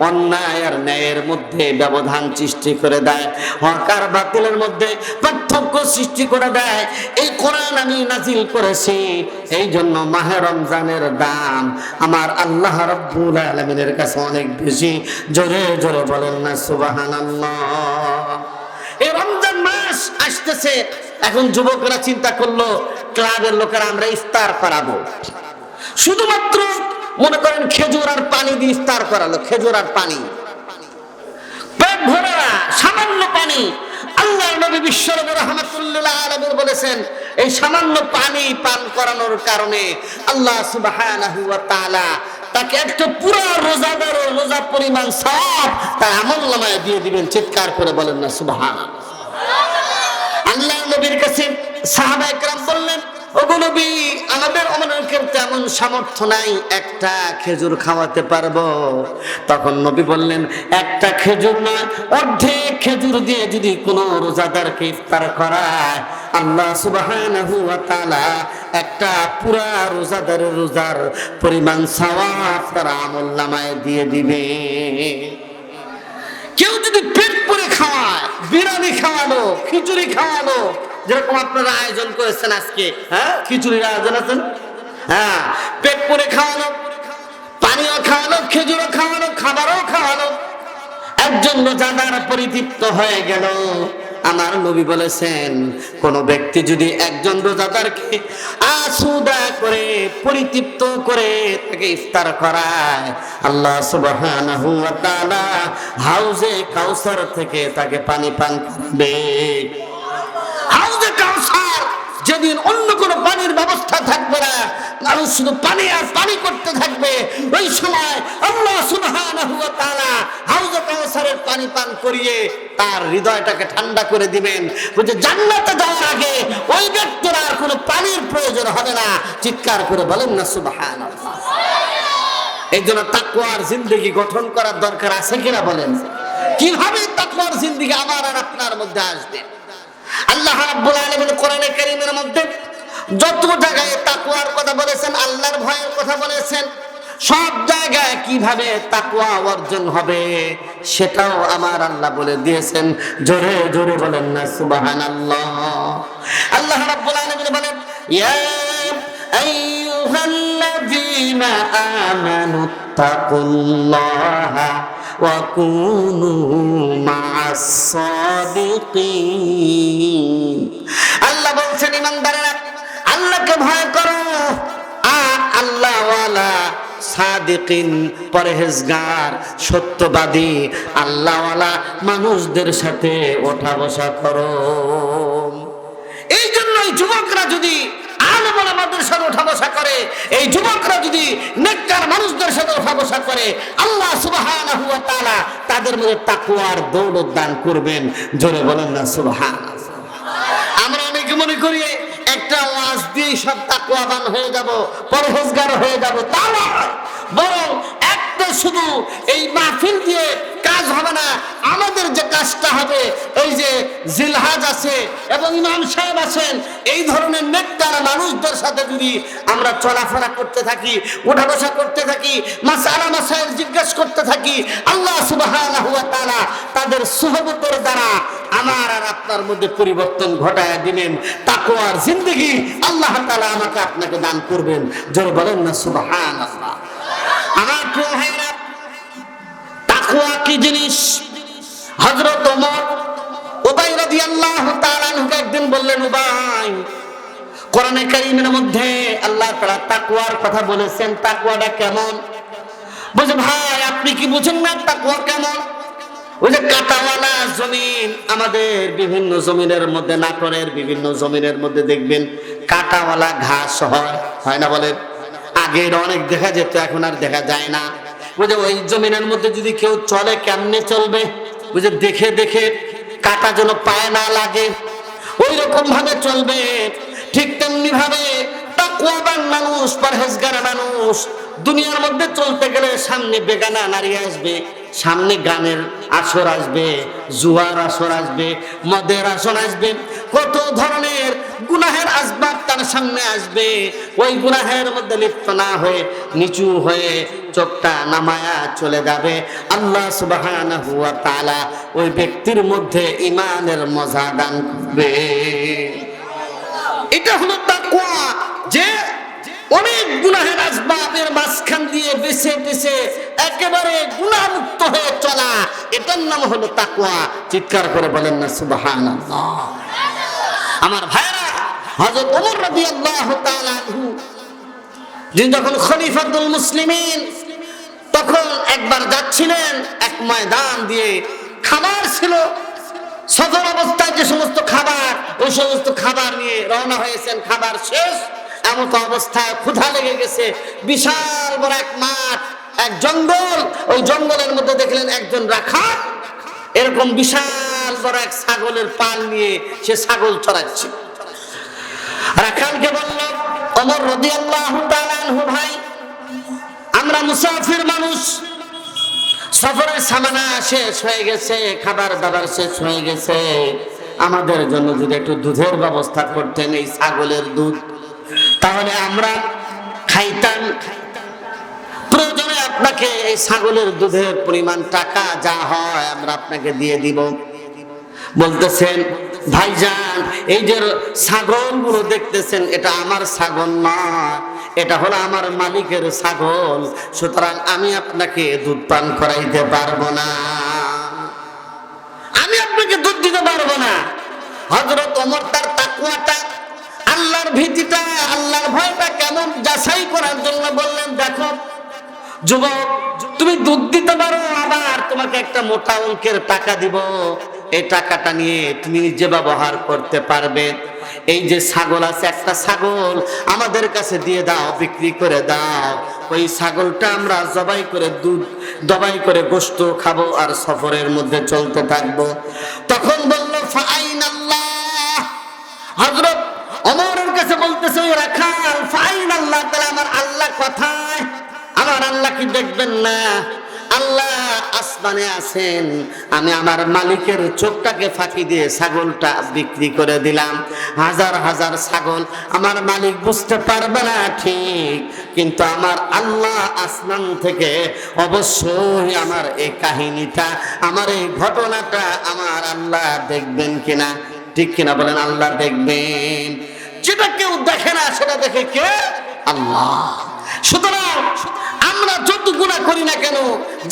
অন্যায় আর ন্যায়ের মধ্যে ব্যবধান সৃষ্টি করে দেয়, হক আর বাতিলের মধ্যে পার্থক্য সৃষ্টি করে দেয়। এই কোরআন আমি নাজিল করেছি। এই জন্য মাহে রমজানের দাম আমার আল্লাহ রাব্বুল আলামিনের কাছে অনেক বেশি। জোরে জোরে বলেন না সুবহানাল্লাহ। এই রমজান মাস আসতেছে, এখন যুবকরা চিন্তা করলো, ক্লাবের লোকেরা আমরা ইফতার করাবো। শুধুমাত্র মনে করেন খেজুর আর পানি দিয়ে ইফতার করালো, খেজুর আর পানি, পেট ভরে না, সামান্য পানি। আল্লাহর নবী বিশ্বনবী রাহমাতুল্লিল আলামিন বলেছেন, এই সামান্য পানি পান করানোর কারণে আল্লাহ সুবহানাহু ওয়া তাআলা তাকে একটা পুরো রোজাদার রোজা পরিমাণ সওয়াব তার আমলনামায় দিয়ে দিবেন। চিৎকার করে বলেন না সুবহানাল্লাহ। আল্লাহ নবীর কাছে সাহাবায়ে কেরাম বললেন, ওগো নবী, আমাদের অনেকের তেমন সামর্থ্য নাই, একটা খেজুর খাওয়াতে পারবো? তখন নবী বললেন, একটা খেজুর না, অর্ধেক খেজুর দিয়ে যদি কোনো রোজাদারকে ইফতার করায় আল্লাহ সুবহানাহু ওয়া তাআলা একটা পুরা রোজাদারের রোজার পরিমাণ সওয়াব তার আমলনামায় দিয়ে দিবে। কেউ যদি পেট পুরে খাওয়ায়, বিরিয়ানি খাওয়ালো, খিচুড়ি খাওয়ালো, যেরকম আপনারা আয়োজন করেছেন আজকে, হ্যাঁ খিচুড়ির আয়োজন আছেন, হ্যাঁ পেট পুরে খাওয়ালো, পানিও খাওয়ালো, খেজুরও খাওয়ালো, খাবারও খাওয়ালো, একজন রোজাদার পরিতৃপ্ত হয়ে গেল। আমার নবী বলেছেন, কোন ব্যক্তি যদি একজন রোজাদারকে আসুদা করে পরিতৃপ্ত করে তাকে ইফতার করায় আল্লাহ সুবহানাহু ওয়া তাআলা হাউজে কাউসার থেকে তাকে পানি পান করাবে। হাউজে কাউসার যেদিন অন্য কোনো পানির ব্যবস্থা থাকবে না, মানুষ শুধু পানি আর পানি করতে থাকবে, ওই সময় আল্লাহ সুবহানাহু ওয়া তাআলা হাউজে কাউসারের পানি পান করিয়ে তার হৃদয়টাকে ঠান্ডা করে দিবেন, বুঝে জান্নাতে যাওয়ার আগে ওই ব্যক্তির আর কোনো পানির প্রয়োজন হবে না। চিৎকার করে বলেন না সুবহানাল্লাহ। এই জন্য তাকওয়ার জিন্দেগি গঠন করার দরকার আছে কিনা বলেন? কিভাবে তাকওয়ার জিন্দেগি আমার আর আপনার মধ্যে আসবে? আল্লাহ রাব্বুল আলামিন কোরআনে কারীমের মধ্যে যত জায়গায় তাকওয়ার কথা বলেছেন, আল্লাহর ভয়ের কথা বলেছেন, সব জায়গায় কিভাবে তাকওয়া অর্জন হবে সেটাও আমার আল্লাহ বলে দিয়েছেন। জোরে জোরে বলেন না সুবহানাল্লাহ। আল্লাহ রাব্বুল আলামিন বলেন, ইয়া আইয়ুহাল্লাযীনা আমানু তাকুল্লাহা ওয়া কুনু মা'আস সাদিকিন। আল্লাহ বলছেন, ঈমানদারেরা আল্লাহকে ভয় করো, আল্লাহ ওয়ালা সাদিকিন পরহেজগার সত্যবাদী আল্লাহওয়ালা মানুষদের সাথে ওঠা বসা করো। এই জন্যই যুবকরা যদি আলেম ওলামাদের সাথে ওঠা বসা করে, এই যুবকরা যদি নেককার মানুষদের সাথে ওঠা বসা করে, আল্লাহ সুবহানাহু ওয়া তাআলা তাদের মধ্যে তাকওয়ার দৌলত দান করবেন। জোরে বলেন না সুবহানাল্লাহ। আমরা অনেকে মনে করি একটা ওয়াজ দিয়ে সব তাকওয়াবান হয়ে যাব, পরহেজগার হয়ে যাব, তা নয়, বরং একটা শুধু এই মাহফিল দিয়ে কাজ হবে না। আমাদের যে কাজটা হবে, এই যে জিলহাজ আছে এবং ইমাম সাহেব আছেন, এই ধরনের নেককার মানুষদের সাথে যদি আমরা চলাফেরা করতে থাকি, ওঠা বসা করতে থাকি, মাসালা মাসাইল জিজ্ঞেস করতে থাকি, আল্লাহ সুবহানাহু ওয়া তাআলা তাদের সুহবতের দ্বারা আমার আর আপনার মধ্যে পরিবর্তন ঘটায় দিবেন। তাকওয়ার জিন্দেগি আল্লাহ তাআলা আমাকে আপনাকে দান করবেন। জোরে বলেন না সুবহানাল্লাহ। আমার প্রিয় ভাইরা, তাকওয়া কি জিনিস? হযরত ওমর উবাই রাদিয়াল্লাহু তাআলা আনহুকে একদিন বললেন, উবাই, কোরআনে কারীমের মধ্যে আল্লাহ তাআলা তাকওয়ার কথা বলেছেন, তাকওয়াটা কেমন? বলে, ভাই আপনি কি বুঝেন না তাকওয়া কেমন? ওই যে কাঁটাওয়ালা জমিন, আমাদের বিভিন্ন জমিনের মধ্যে, নাটোরের বিভিন্ন জমিনের মধ্যে দেখবেন কাঁটাওয়ালা ঘাস হয় না বলেন? আগের অনেক দেখা যেত, এখন আর দেখা যায় না। বুঝে ওই জমিনের মধ্যে যদি কেউ চলে, কেমনে চলবে? বুঝে দেখে দেখে, কাঁটা যেন পায়ে না লাগে, ওই রকম ভাবে চলবে। ঠিক তেমনি ভাবে তাকওয়াবান মানুষ, পরহেজগার মানুষ দুনিয়ার মধ্যে চলতে গেলে সামনে বেগানা নারী আসবে, সামনে গানের আসর আসবে, জুয়ার আসর আসবে, মদের আসর আসবে, কত ধরনের গুনাহের আসবাব তার সামনে আসবে। ওই গুনাহের মধ্যে লিপ্ত না হয়ে নিচু হয়ে চোখটা নামায়া চলে যাবে। আল্লাহ সুবহানাহু ওয়া তাআলা ওই ব্যক্তির মধ্যে ঈমানের মজা দান করবে। এটা হলো তাকওয়া, যে অনেক গুনাহের আসবাবের মাঝখান দিয়ে বেছে বেছে একেবারে গুনাহমুক্ত হয়ে চলা, এটার নাম হলো তাকওয়া। চিৎকার করে বলেন না সুবহানাল্লাহ। আমার ভাইরা, হযরত ওমর রাদিয়াল্লাহু তাআলা আনহু যিনি যখন খলিফাতুল মুসলিমিন, তখন একবার যাচ্ছিলেন এক ময়দান দিয়ে, খাবার ছিল, সফর অবস্থায় যে যে সমস্ত খাবার, ওই সমস্ত খাবার নিয়ে রওনা হয়েছেন। খাবার শেষ, এমন অবস্থায় ক্ষুধা লেগে গেছে। বিশাল বড় এক মাঠ, এক জঙ্গল। ওই জঙ্গলের মধ্যে দেখলেন একজন রাখাল এরকম বিশাল বড় এক ছাগলের পাল নিয়ে সে ছাগল চড়াচ্ছে। রাখালকে বলল, ওমর রাদিয়াল্লাহু তাআলা আনহু, ভাই আমরা মুসাফির মানুষ, সফরের সামানা শেষ হয়ে গেছে, খাবার দাবার শেষ হয়ে গেছে, আমাদের জন্য যদি একটু দুধের ব্যবস্থা করতেন, এই ছাগলের দুধ, তাহলে আমরা খাইতাম। প্রয়োজনে আপনাকে এই ছাগলের দুধের পরিমাণ টাকা যা হয় আমরা আপনাকে দিয়ে দিব। বলতেছেন, ভাইজান এই যে ছাগলগুলো দেখতেছেন এটা আমার ছাগল না, এটা হলো আমার মালিকের ছাগল, সুতরাং আমি আপনাকে দুধ পান করাইতে পারবো না, আমি আপনাকে দুধ দিতে পারবো না। হযরত ওমর তার তাকওয়াটা, আল্লাহর ভীতিটা, আল্লাহর ভয়টা কেমন যাচাই করার জন্য বললেন, দেখো যুবক, তুমি দুধ দিতে পারো, আবার তোমাকে একটা মোটা অঙ্কের টাকা দিব, এই টাকাটা নিয়ে তুমি নিজে ব্যবহার করতে পারবে। এই যে ছাগল আছে, একটা ছাগল আমাদের কাছে দিয়ে দাও, বিক্রি করে দাও, ওই ছাগলটা আমরা জবাই করে দুধ দবাই করে গোশত খাবো আর সফরের মধ্যে চলতে থাকবো। তখন বলল, ফাইনাল্লাহ, হযরত ওমরের কাছে বলতেছে ওই রাখাল, ফাইনাল্লাহ, তাহলে আমার আল্লাহ কোথায়? আমার আল্লাহ কি দেখবেন না? আল্লাহ আসমানে আছেন, আমি আমার মালিকের চোখটাকে ফাঁকি দিয়ে ছাগলটা বিক্রি করে দিলাম। হাজার হাজার ছাগল আমার মালিক বুঝতে পারবে না ঠিক, কিন্তু আমার আল্লাহ আসমান থেকে অবশ্যই আমার এই কাহিনীটা, আমার এই ঘটনাটা আমার আল্লাহ দেখবেন কিনা, ঠিক কিনা বলেন? আল্লাহ দেখবেন। যেটা কেউ দেখে না সেটা দেখে কে? আল্লাহ। সুতরাং আমরা যত গুনাহ করি না কেন,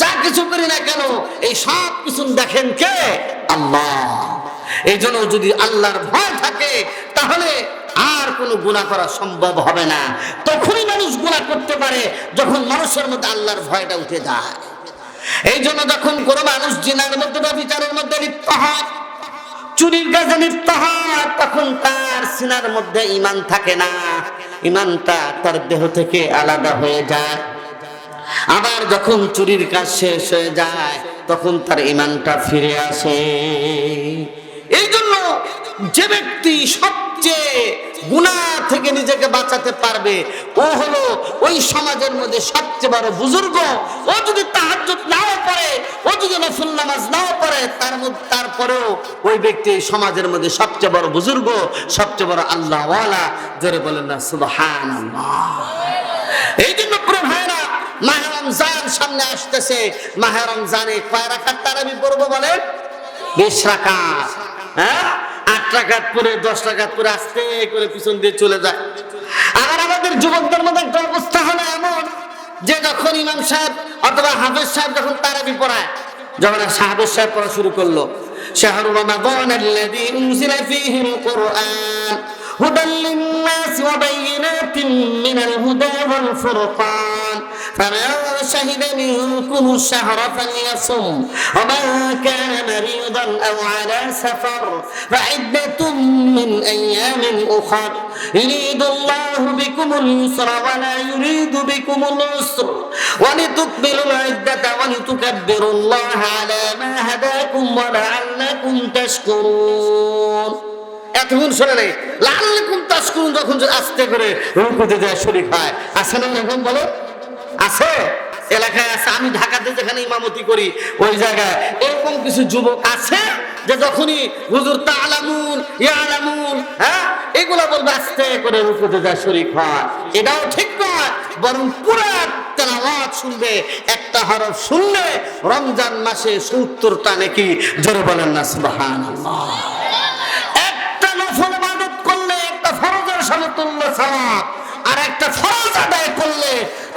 যা কিছু করি না কেন, এই সব কিছু দেখেন কে? আল্লাহ। এই জন্য যদি আল্লাহর ভয় থাকে তাহলে আর কোনো গুনাহ করা সম্ভব হবে না। তখনই মানুষ গুনাহ করতে পারে যখন মানুষের মধ্যে আল্লাহর ভয়টা উঠে যায়। এই জন্য যখন কোনো মানুষ জিনার মধ্যে বা বিচারের মধ্যে লিপ্ত হয়, চুরির কাজে লিপ্ত হয়, তখন তার সিনার মধ্যে ঈমান থাকে না, ঈমানটা তার দেহ থেকে আলাদা হয়ে যায়। আবার যখন চুরির কাজ শেষ হয়ে যায় তখন তার ঈমানটা ফিরে আসে। এই জন্য যে ব্যক্তি সবচেয়ে গুনাহ থেকে নিজেকে বাঁচাতে পারবে ও হলো ওই সমাজের মধ্যে সবচেয়ে বড় বুজুর্গ। ও যদি তাহাজ্জুদ নাও পড়ে, ও যদি নফল নামাজ নাও পড়ে, তারপরেও ওই ব্যক্তি সমাজের মধ্যে সবচেয়ে বড় বুজুর্গ, সবচেয়ে বড় আল্লাহওয়ালা। জোরে বলেন না সুবহানাল্লাহ। এই জন্য প্রিয় ভাইরা, মাহে রমজান সামনে আসতেছে। মাহে রমজানে কয় রাকাত তারাবি পড়বো বলেন? 20 রাকাত। হ্যাঁ, 8 রাকাত পরে 10 রাকাত পরে আস্তে করে পিছন দিয়ে চলে যায়। আর আমাদের যুবকদের মধ্যে একটা অবস্থা হলো এমন যে যখন ইমাম সাহেব অথবা হাফেজ সাহেব যখন তারাবি পড়ায়, যখন হাফেজ সাহেব পড়া শুরু করলো, শাহরু রমাদানাল্লাযী উনজিলা ফীহিল কুরআন হুদাল লিন-নাস ওয়া বাইয়িনাতিন মিনাল হুদা ওয়াল ফুরকান ফামান শাহিদা মিনকুম আশ-শাহরা ফালইয়াসুম ওয়া মান কানা মারিদান আও আলা সাফার ফা'iদ্দাতুম মিন আইয়ামিন উখর ইউরিদুল্লাহু বিকুমুল ইউসরা ওয়া লা ইউরিদু বিকুমুল উসর ওয়া লিতুকমিলুল ইদ্দাতা ওয়া লিতুকাব্বিরুল্লাহা আলা মা হাদাকুম ওয়া লাআল্লাকুম তাশকুরুন। এতক্ষণ শোনে নেই লাআল্লাকুম তাশকুরুন, যখন আস্তে করে রুকুতে যায় শরীক হয়। আছে না এরকম? বলো, আছে? এলাকায় আছে। আমি ঢাকাতে যেখানে ইমামতি করি ওই জায়গায় এরকম কিছু যুবক আছে যে যখনই হুজুর তাআলামুন ইয়ালামুন, হ্যাঁ, এগুলা বলবে, আস্তে করে রুকুতে যায় শরীক হয়। এটাও ঠিক নয়, বরং পুরো তেলাওয়াত শুনবে, একটা হরফ শুনলে রমজান মাসে 70টা নেকি। জোরে বলেন না সুবহানাল্লাহ। একটা নফল ইবাদত করলে একটা ফরজের সমতুল্য সওয়াব, আর একটা ফরজ আদায় করলে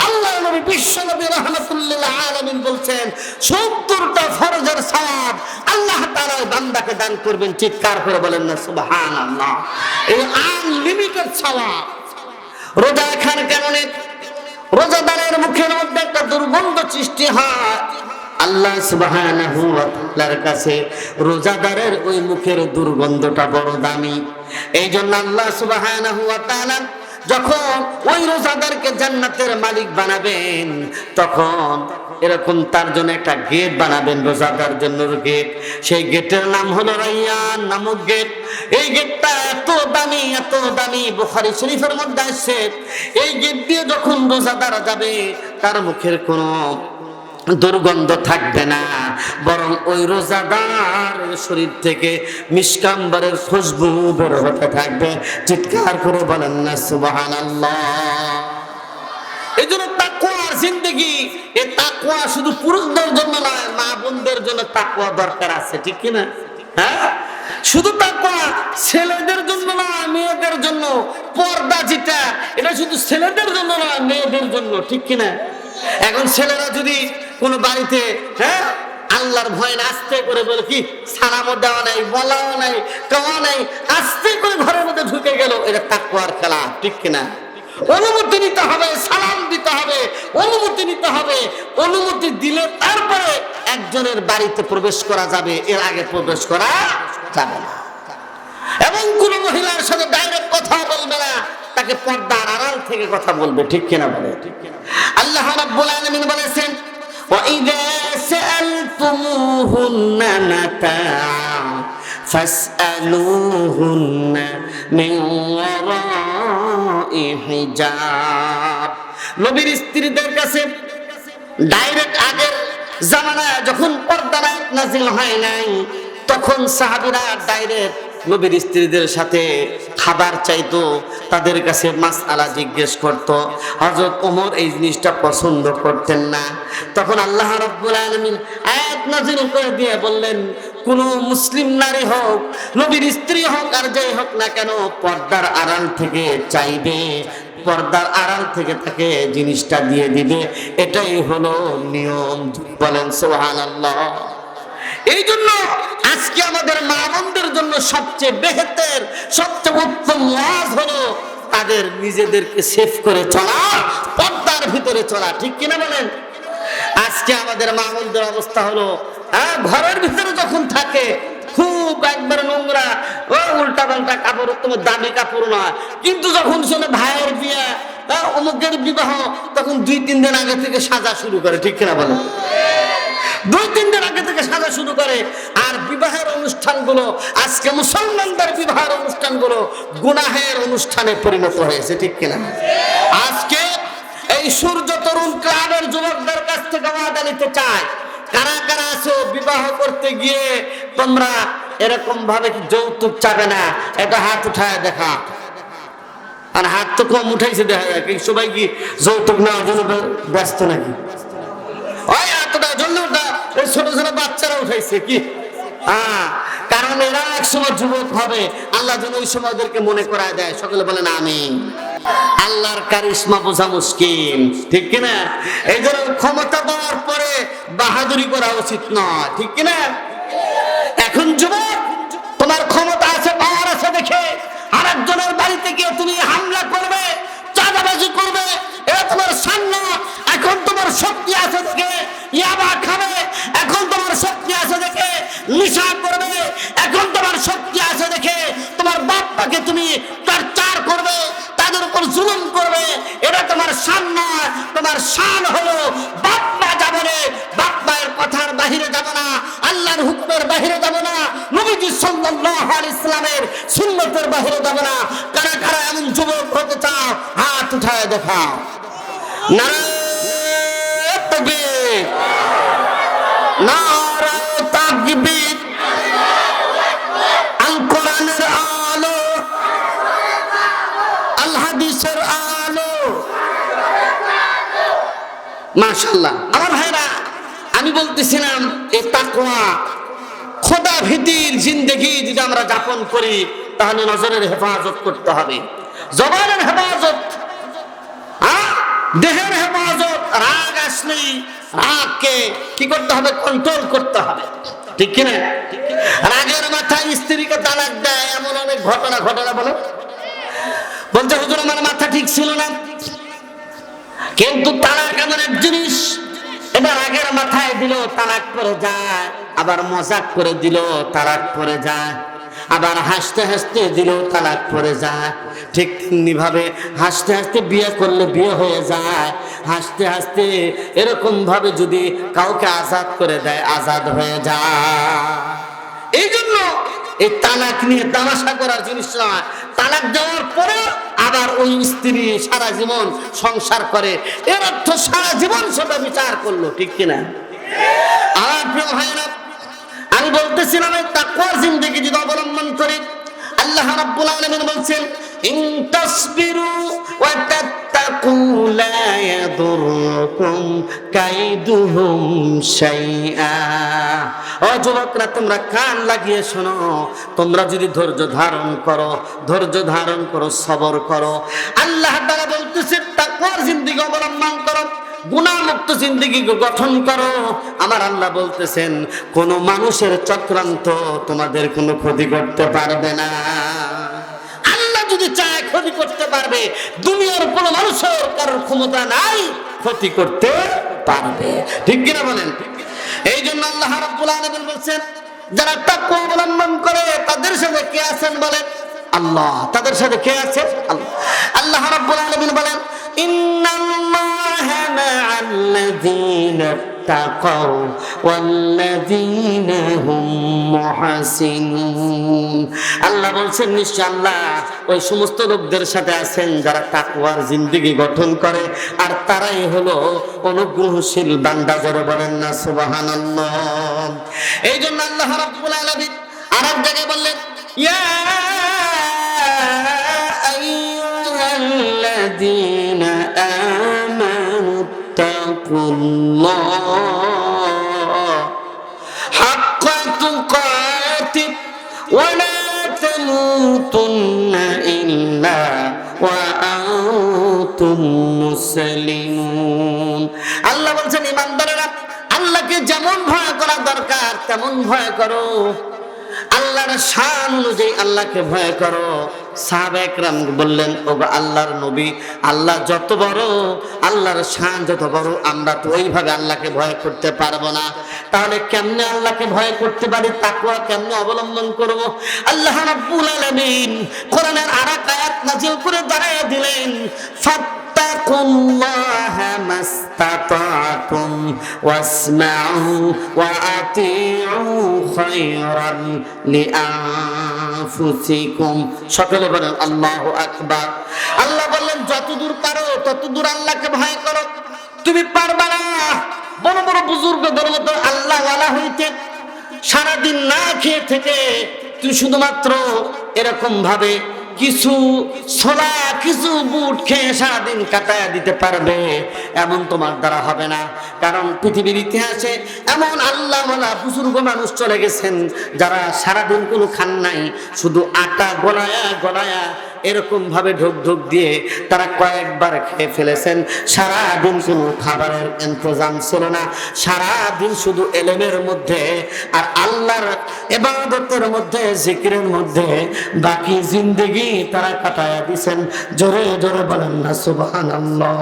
আল্লাহর নবী বিশ্বনবী রাহমাতুল্লিল আলামিন বলছেন 70টা ফরজের সওয়াব আল্লাহ তাআলা বান্দাকে দান করবেন। চিৎকার করে বলেন না সুবহানাল্লাহ। এই আনলিমিটেড সওয়াব। রোজা খান কেমন? রোজাদারের মুখের মধ্যে একটা দুর্গন্ধ সৃষ্টি হয়, আল্লাহ সুবহানাহু ওয়া তাআলার কাছে রোজাদারের ওই মুখের দুর্গন্ধটা বড় দামি। এই জন্য আল্লাহ সুবহানাহু ওয়া তাআলা যখন ওই রোজাদারকে জান্নাতের মালিক বানাবেন, তখন এরকম তার জন্য একটা গেট বানাবেন, রোজাদার জন্য গেট। সেই গেটের নাম হলো রাইয়ান নামক গেট। এই গেটটা এত দামি, বুখারী শরীফের মধ্যে আছে। এই গেট দিয়ে যখন রোজাদার যাবে, তার মুখের কোনো দুর্গন্ধ থাকবে না, বরং ওই রোজাদার শরীর থেকে মিশকাম্বরের খুশবু বের হতে থাকবে। চিৎকার করে বলেন না সুবহানাল্লাহ। এই জন্য তাকওয়ার জিন্দেগি, এই তাকওয়া শুধু পুরুষদের জন্য নয়, মা বোনদের জন্য তাকওয়া দরকার আছে, ঠিক কিনা? হ্যাঁ, শুধু তাকওয়া ছেলেদের জন্য নয়, মেয়েদের জন্য। পর্দা যেটা, এটা শুধু ছেলেদের জন্য নয়, মেয়েদের জন্য, ঠিক কিনা? এখন ছেলেরা যদি কোন বাড়িতে আল্লাহর ভয় না, আস্তে করে বলে কি সালামও দেওয়া নাই, বলাও নাই, খাওয়া নাই, আস্তে করে ঘরের মধ্যে ঢুকে গেল, এটা তাকওয়ার খেলা, ঠিক কিনা? অনুমতি নিতে হবে, সালাম দিতে হবে, অনুমতি নিতে হবে। অনুমতি দিলে তারপরে একজনের বাড়িতে প্রবেশ করা যাবে, এর আগে প্রবেশ করা যাবে না। এবং কোন মহিলার সাথে ডাইরেক্ট কথা বলবে না, তাকে পর্দার আড়াল থেকে কথা বলবে, ঠিক কিনা বলে? আল্লাহ রাব্বুল আলামিন বলেছেন, وَإِذَا سَأَلْتُمُوهُنَّ مَتَاعًا فَاسْأَلُوهُنَّ مِنْ وَرَاءِ حِجَابٍ। নবীর স্ত্রীদের কাছে ডাইরেক্ট আগের জামানায় যখন পর্দা নাযিল হয় নাই, তখন সাহাবীরা ডাইরেক্ট নবীর স্ত্রীদের সাথে খাবার চাইতো, তাদের কাছে মাসআলা জিজ্ঞেস করত। হযরত ওমর এই জিনিসটা পছন্দ করতেন না। তখন আল্লাহ রাব্বুল আলামিন আয়াত নাযিল করে দিয়ে বললেন, কোন মুসলিম নারী হোক, নবীর স্ত্রী হোক, আর যাই হোক না কেন, পর্দার আড়াল থেকে চাইবে, পর্দার আড়াল থেকে তাকে জিনিসটা দিয়ে দিবে, এটাই হলো নিয়ম। বলেন সুবহানাল্লাহ। এই জন্য আজকে আমাদের মা বোনদের জন্য সবচেয়ে বেহেতের, সবচেয়ে উত্তম ওয়াজ হলো তাদের নিজেদেরকে সেভ করে চলা, পর্দার ভিতরে চলা, ঠিক কিনা বলেন? আজকে আমাদের মা বোনদের অবস্থা হলো ঘরের ভিতরে যখন থাকে খুব একবার নোংরা, উল্টা পাল্টা কাপড়, তোমার দামি কাপড় নয়, কিন্তু যখন শোনে ভাইয়ের বিয়ে, অমুকের বিবাহ, তখন 2-3 দিন আগে থেকে সাজা শুরু করে, ঠিক কিনা বলেন? 2-3 দিন আগে থেকে সাজা শুরু করে। আর বিবাহের অনুষ্ঠানগুলো, আজকে মুসলমানদের বিবাহের অনুষ্ঠানগুলো গুনাহের অনুষ্ঠানে পরিণত হয়েছে, ঠিক কিনা? আজকে এই সূর্য তরুণ ক্লাবের যুবকদের কাছ থেকে ওয়াদা নিতে চায়, কারা কারা আছো বিবাহ করতে গিয়ে তোমরা এরকম ভাবে কি যৌতুক চাবে না? এটা হাত উঠায় দেখা। আর হাত তো কম উঠাইছে দেখা যায়, সবাই কি যৌতুক নেওয়ার জন্য ব্যস্ত নাকি? ওই এতটা জন্য ছোট ছোট বাচ্চারা উঠাইছে কি? কারণ এরা এক সময় যুবক হবে, আল্লাহ যেন ওই সময় ওদেরকে মনে করায় দেয়। সকলে বলেন আমিন। আল্লাহর কারিশমা বোঝা মুশকিল, ঠিক কিনা? এই জন্য ক্ষমতা পাওয়ার পরে বাহাদুরি করা উচিত নয়, ঠিক কিনা? এখন যুবক, তোমার ক্ষমতা আছে, পাওয়ার আছে দেখে আরেকজনের বাড়িতে গিয়ে তুমি হামলা করবে, চাঁদাবাজি করবে, এটা তোমার সামনে। এখন তোমার শক্তি আছে দেখে ইয়াবা খাবে, এখন তোমার শক্তি আছে দেখে নিশা করবে, এখন তোমার শক্তি আছে দেখে তোমার বাপ মাকে তুমি টর্চার করবে, তাদের উপর জুলুম করবে। এটা তোমার শান নয়, তোমার শান হলো বাপ মা যাবে না, বাপ মায়ের কথার বাহিরে যাবে না, আল্লাহর হুকুমের বাহিরে যাবে না, নবীজি সাল্লাল্লাহু আলাইহি সাল্লামের সুন্নতের বাহিরে যাবে না। কারা কারা এমন যুবক হতে চাও, হাত উঠায় দেখাও। নারায়ে তাকবীর, নারায়ে তাকবীর। আল কোরআনের আলো, আল হাদিসের আলো। মাশাআল্লাহ। আমার ভাইরা, আমি বলতেছিলাম এই তাকওয়া, খোদা ভীতির জিন্দেগি যদি আমরা যাপন করি, তাহলে নজরের হেফাজত করতে হবে, জবানের হেফাজত, দেহের হেফাজত। রাগ আসলেই রাগকে কি করতে হবে? কন্ট্রোল করতে হবে, ঠিক কিনা? রাগের মাথায় স্ত্রীকে তালাক দেয়, এমন অনেক ঘটনা ঘটে না? বলছে হুজুর আমার মাথা ঠিক ছিল না। কিন্তু তালাক এমন এক জিনিস, এবার আগের মাথায় দিল তালাক পড়ে যায়, আবার মজাক করে দিল তালাক পড়ে যায়, আবার হাসতে হাসতে দিল তালাক পড়ে যায়। ঠিক তেমনি ভাবে হাসতে হাসতে বিয়ে করলে বিয়ে হয়ে যায়, হাসতে হাসতে এরকম ভাবে যদি কাউকে আজাদ করে দেয় আজাদ হয়ে যায়। এই জন্য এই তালাক নিয়ে তামাশা করার জিনিস নয়। তালাক দেওয়ার পরে আবার ওই স্ত্রী সারা জীবন সংসার করে, এর অর্থ সারা জীবন সেটা বিচার করলো, ঠিক কিনা? আমার প্রিয় ভাইরা, আমি বলতেছিলাম এই তাকওয়ার জিন্দেগি যদি অবলম্বন করি, আল্লাহ রাব্বুল আলামিন বলছেন ইন তাসবিরু ওয়া তাত্তাকু লা ইয়াদুরকুম কাইদুহুম শাইআ। ও যুবকরা, তোমরা কান লাগিয়ে শোনো, তোমরা যদি ধৈর্য ধারণ করো, সবর করো, আল্লাহ তাআলা বলতেছেন তাকওয়ার জিন্দেগি অবলম্বন করো, গুনাহমুক্ত জিন্দেগি গঠন করো। আমার আল্লাহ বলতেছেন কোন মানুষের চক্রান্ত তোমাদের কোনো ক্ষতি করতে পারবে না। আল্লাহ যদি চায় ক্ষতি করতে পারবে, দুনিয়ার কোনো মানুষের কারোর ক্ষমতা নাই ক্ষতি করতে পারবে, ঠিক কিনা বলেন? এই জন্য আল্লাহ রাব্বুল আলামিন বলছেন যারা তাকওয়া অবলম্বন করে তাদের সাথে কে আছেন বলেন? আল্লাহ। তাদের সাথে কে আছে? আল্লাহ। আল্লাহ রাব্বুল আলামিন বলেন ইন্নাল্লাহা মা'আল্লাযীনা তাকাউ ওয়াল্লাযীনা হুম মুহসিনুন। আল্লাহ বলছেন নিশ্চয় আল্লাহ ওই সমস্ত লোকদের সাথে আছেন যারা তাকওয়ার জিন্দেগি গঠন করে, আর তারাই হলো অনুগ্রহশীল বান্দা। যারা বলেন না সুবহানাল্লাহ। এই জন্য আল্লাহ রাব্বুল আলামিন আরেক জায়গায় বললেন ইয়া আইয়ুহাল্লাযীনা আমানুত্তাকুল্লাহ হাক্কা তুকাতিহ ওয়া লা তামুতুন্না ইল্লা ওয়া আনতুম মুসলিমুন। আল্লাহ বলছেন ঈমানদারেরা আল্লাহকে যেমন ভয় করা দরকার তেমন ভয় করো, আল্লাহর শান অনুযায়ী আল্লাহকে ভয় করো। সাহাবা একরাম বললেন ওগো আল্লাহর নবী, আল্লাহ যত বড়, আল্লাহর শান যত বড়, আমরা তো ওইভাবে আল্লাহকে ভয় করতে পারবো না। তাহলে কেমনে আল্লাহকে ভয় করতে পারি? তাকওয়া কেমনে অবলম্বন করব? আল্লাহ রাব্বুল আলামিন কোরআনের আরেক আয়াত নাযিল করে দাঁড়ায় দিলেন ফাত্তাকুল্লাহা মাসতাতাতুম ওয়াসমাউ ওয়া আতিউ খায়রান লিআনফুসিকুম। সকলে বলেন আল্লাহু আকবার। আল্লাহ বললেন যতদূর পারো ততদূর আল্লাহকে ভয় করো। তুমি পারবা না বড় বড় বুজুর্গদের মতো আল্লাহ ওয়ালা হইতে, সারাদিন না খেয়ে থেকে তুই শুধুমাত্র এরকম ভাবে কিছু ছোলা কিছু বুট খেয়ে সারাদিন কাটায় দিতে পারবে, এমন তোমার দ্বারা হবে না। কারণ পৃথিবীর ইতিহাসে এমন আল্লাহওয়ালা বুজুর্গ মানুষ চলে গেছেন যারা সারাদিন কোনো খান নাই, শুধু আটা গলায়া এরকম ভাবে ঢোক ঢোক দিয়ে তারা কয়েকবার খেয়ে ফেলেছেন। সারাদিন কোনো খাবারের ইন্তজাম ছিল না, সারাদিন শুধু এলেমের মধ্যে আর আল্লাহর ইবাদতের মধ্যে, জিকিরের মধ্যে বাকি জিন্দেগি তারা কাটায়া দিয়েছেন। জোরে জোরে বলেন না সুবহানাল্লাহ।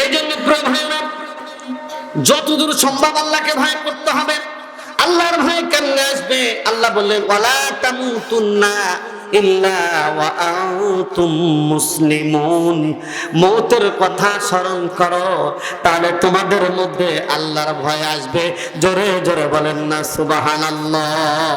এই জন্য প্রিয় ভাইরা, যতদূর সম্ভব আল্লাহকে ভয় করতে হবে। আল্লাহর ভয় কেমনে আসবে? আল্লাহ বললেন ওয়ালা তামুতুন্না ইল্লা ওয়া আনতুম মুসলিমুন। মৌতের কথা স্মরণ করো, তাহলে তোমাদের মধ্যে আল্লাহর ভয় আসবে। জোরে জোরে বলেন না সুবহানাল্লাহ।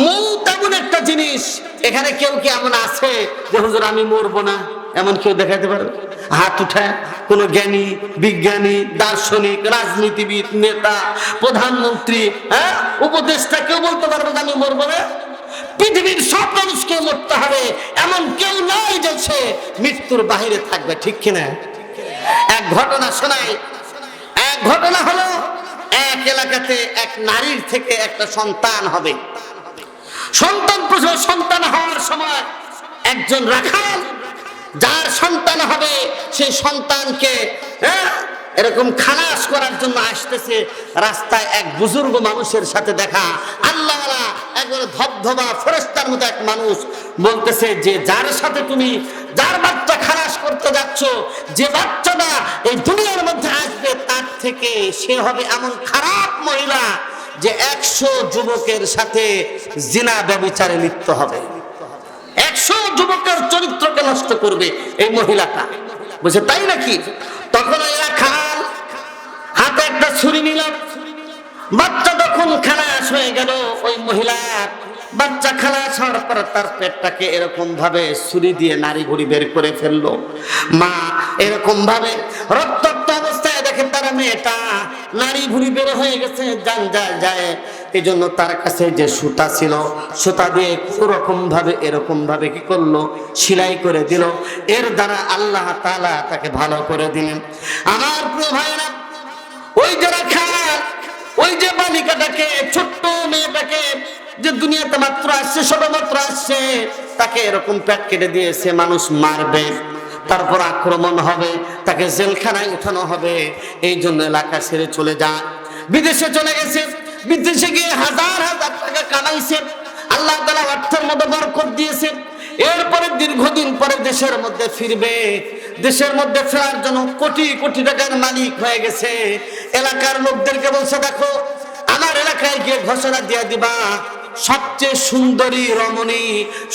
মৌত এমন একটা জিনিস, এখানে কেউ কি এমন আছে যে হুজুর আমি মরবো না, এমন কেউ দেখাতে পারবে? হাত উঠায় কোন জ্ঞানী, বিজ্ঞানী, দার্শনিক, রাজনীতিবিদ, নেতা, প্রধানমন্ত্রী, উপদেষ্টা কেউ বলতে পারবে যে আমি মরবো না? পৃথিবীর সব মানুষকে মরতে হবে, এমন কেউ নাই যে সে মৃত্যুর বাহিরে থাকবে, ঠিক কিনা? এক ঘটনা শোনাই। এক ঘটনা হলো এক এলাকাতে এক নারীর থেকে একটা সন্তান হবে। সন্তান হওয়ার সময় একজন রাখাল যার সন্তান হবে সেই সন্তানকে এরকম খালাস করার জন্য আসতেছে। রাস্তায় এক বুজুর্গ মানুষের সাথে দেখা, আল্লাহওয়ালা একবারে ধবধবা ফেরেশতার মতো এক মানুষ বলতেছে যে যার সাথে তুমি যার বাচ্চা খালাস করতে যাচ্ছ, যে বাচ্চাটা এই দুনিয়ার মধ্যে আসবে তার থেকে সে হবে এমন খারাপ মহিলা যে 100 যুবকের সাথে জিনা ব্যভিচারে লিপ্ত হবে। 100 যুবকের চরিত্রকে নষ্ট করবে এই মহিলাটা, বুঝে তাই নাকি? তখন ওই রাখাল হাতে একটা ছুরি নিল। বাচ্চা তখন খালাস হয়ে গেল। ওই মহিলা বাচ্চা খালাস হওয়ার পর তার পেটটাকে এরকম ভাবে ছুরি দিয়ে নাড়ি ভুড়ি বের করে ফেললো। মা এরকম ভাবে রক্তাক্ত অবস্থায় দেখে তার মেয়েটা নাড়ি ভুড়ি বের হয়ে গেছে, জান যায়। এই জন্য তার কাছে যে সুতা ছিল, সুতা দিয়ে কোনোরকম ভাবে এরকম ভাবে কি করলো, সেলাই করে দিল। এর দ্বারা আল্লাহ তাআলা তাকে ভালো করে দিলেন। আমার প্রিয় ভাইরা, ওই যারা খায়, ওই যে বালিকাটাকে, ছোট্ট মেয়েটাকে যে দুনিয়াতে মাত্র আসছে, সবে মাত্র আসছে, তাকে এরকম পেট কেটে দিয়েছে, মানুষ মারবে, তারপর আক্রমণ হবে, তাকে জেলখানায় উঠানো হবে। এই জন্য এলাকা ছেড়ে চলে যায়, বিদেশে চলে গেছে। বিদেশে গিয়ে হাজার হাজার টাকা কামাইছে, আল্লাহ তাআলা অর্থের মধ্যে বরকত দিয়েছে। এরপরে দীর্ঘদিন পরে দেশের মধ্যে ফিরবে। দেশের মধ্যে ফেরার জন্য কোটি কোটি টাকার মালিক হয়ে গেছে। এলাকার লোকদেরকে বলছে, দেখো আমার এলাকায় গিয়ে ঘোষণা দিয়ে দিবা, সবচেয়ে সুন্দরী রমণী,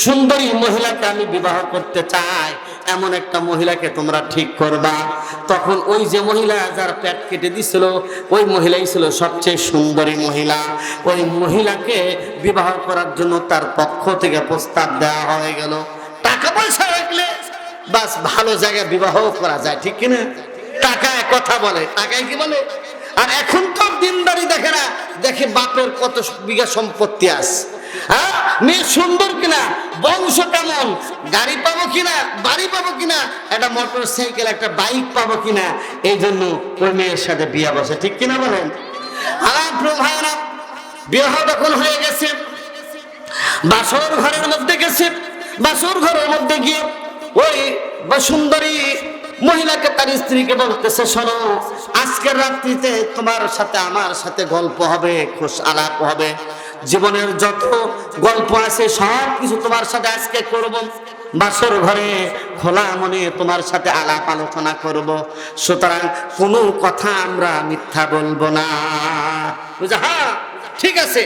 সুন্দরী মহিলাকে আমি বিবাহ করতে চাই, এমন একটা মহিলাকে তোমরা ঠিক করবা। তখন ওই যে মহিলা যার পেট কেটে দিছিল, ওই মহিলাই ছিল সবচেয়ে সুন্দরী মহিলা। ওই মহিলাকে বিবাহ করার জন্য তার পক্ষ থেকে প্রস্তাব দেওয়া হয়ে গেল। টাকা পয়সা রাখলে বাস ভালো জায়গায় বিবাহ করা যায়, ঠিক কিনা? টাকায় কথা বলে, টাকায় কি বলে? আর এখন তো দিনদারি দেখে না, দেখে বাপের কত বিঘা সম্পত্তি আছে, হ্যাঁ, মেয়ে সুন্দর কিনা, বংশ কেমন, গাড়ি পাবো কিনা, বাড়ি পাবো কিনা, একটা মোটর সাইকেল, একটা বাইক পাবো কিনা, এই জন্য ওই মেয়ের সাথে বিয়ে বসে, ঠিক কিনা বলেন? আমার প্রিয় ভাইরা, বিবাহ তখন হয়ে গেছে, বাসর ঘরের মধ্যে গেছে। বাসর ঘরের মধ্যে গিয়ে ওই সুন্দরী মহিলাকে তার স্ত্রীকে বলতেছে, শোনো, আজকের রাত্রিতে তোমার সাথে আমার সাথে গল্প হবে, খোশ আলাপ হবে, জীবনের যত গল্প আছে সব কিছু তোমার সাথে আজকে করব। বাসর ঘরে খোলা মনে তোমার সাথে আলাপ আলোচনা করব, সুতরাং কোনো কথা আমরা মিথ্যা বলবো না। বুঝা? হ্যাঁ, ঠিক আছে।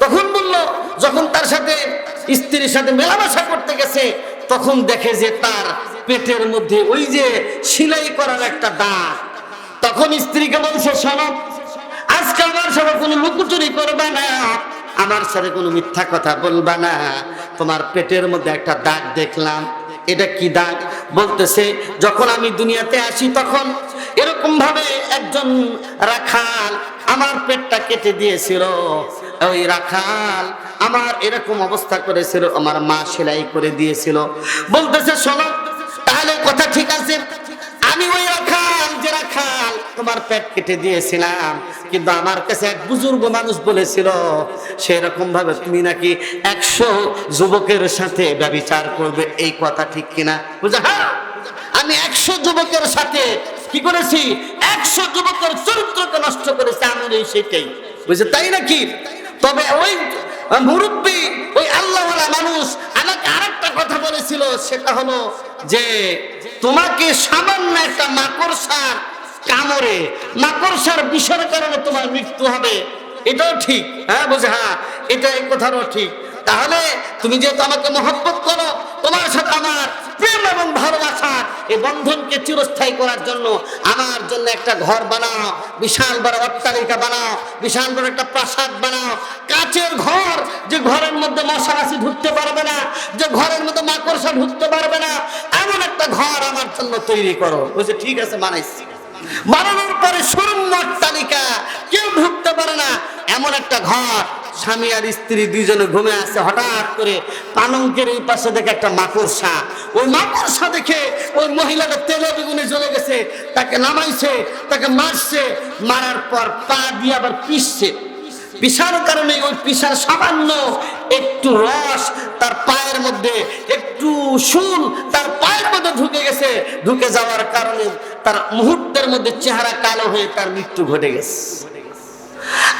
তখন বললো, যখন তার সাথে স্ত্রীর সাথে মেলামেশা করতে গেছে, তখন দেখে যে তার পেটের মধ্যে ওই যে সেলাই করার একটা দাগ। তখন স্ত্রীকে বলছে, শোনো, আজকে আমার সাথে কোনো লুকোচুরি করবা না, আমার সাথে কোনো মিথ্যা কথা বলবা না। তোমার পেটের মধ্যে একটা দাগ দেখলাম, এটা কি দাগ? বলতেছে, যখন আমি দুনিয়াতে আসি তখন এরকম ভাবে একজন রাখাল আমার পেটটা কেটে দিয়েছিল। ওই রাখাল আমার এরকম অবস্থা করেছিল, আমার মা সেলাই করে দিয়েছিল। বলতেছে, শোনো, তাহলে কথা ঠিক আছে, আমি ওই রাখাল যে রাখাল তোমার পেট কেটে দিয়েছিলাম, কিন্তু আমার কাছে এক বুজুর্গ মানুষ বলেছিল সেরকম ভাবে তুমি নাকি 100 যুবকের সাথে ব্যভিচার করবে, এই কথা ঠিক কিনা? বুঝা? হ্যাঁ, আমি 100 যুবকের সাথে কি করেছি? 100 যুবকের চরিত্রকে নষ্ট করেছি, আমি সেটাই। বুঝে তাই নাকি? তবে ওই মুরব্বী, ওই আল্লাহওয়ালা মানুষ আমাকে আরেকটা কথা বলেছিল, সেটা হলো যে তোমাকে সামান্য একটা মাকড়সার কামড়ে, মাকড়সার বিষের কারণে তোমার মৃত্যু হবে, এটাও ঠিক। হ্যাঁ, বুঝে? হ্যাঁ, এটা এই কথাটাও ঠিক। তাহলে তুমি যেহেতু আমাকে মহব্বত করো, তোমার সাথে আমার প্রেম এবং ভালোবাসা, এই বন্ধনকে চিরস্থায়ী করার জন্য আমার জন্য একটা ঘর বানাও, বিশাল বড় অট্টালিকা বানাও, বিশাল বড় একটা প্রাসাদ বানাও, কাচের ঘর, যে ঘরের মধ্যে মশা মাছি ঢুকতে পারবে না, যে ঘরের মধ্যে মাকড়সা ঢুকতে পারবে না, এমন একটা ঘর আমার জন্য তৈরি করো। বলছে, ঠিক আছে, বানাইছি। বানানোর পরে শূন্য অট্টালিকা, কেউ ঢুকতে পারে না, এমন একটা ঘর। স্বামী আর স্ত্রী দুইজনে ঘুমে আসছে, হঠাৎ করে পালঙ্কের এই পাশে দেখে একটা মাকড়সা। ওই মাকড়সা দেখে ওই মহিলাটা তেলে বেগুনে জ্বলে গেছে, তাকে নামাইছে, তাকে মারছে, মারার পর পা দিয়ে আবার পিষছে। পিষার কারণে ওই পিষার সামান্য একটু রস তার পায়ের মধ্যে, একটু শুল তার পায়ের মধ্যে ঢুকে গেছে। ঢুকে যাওয়ার কারণে তার মুহূর্তের মধ্যে চেহারা কালো হয়ে তার মৃত্যু ঘটে গেছে।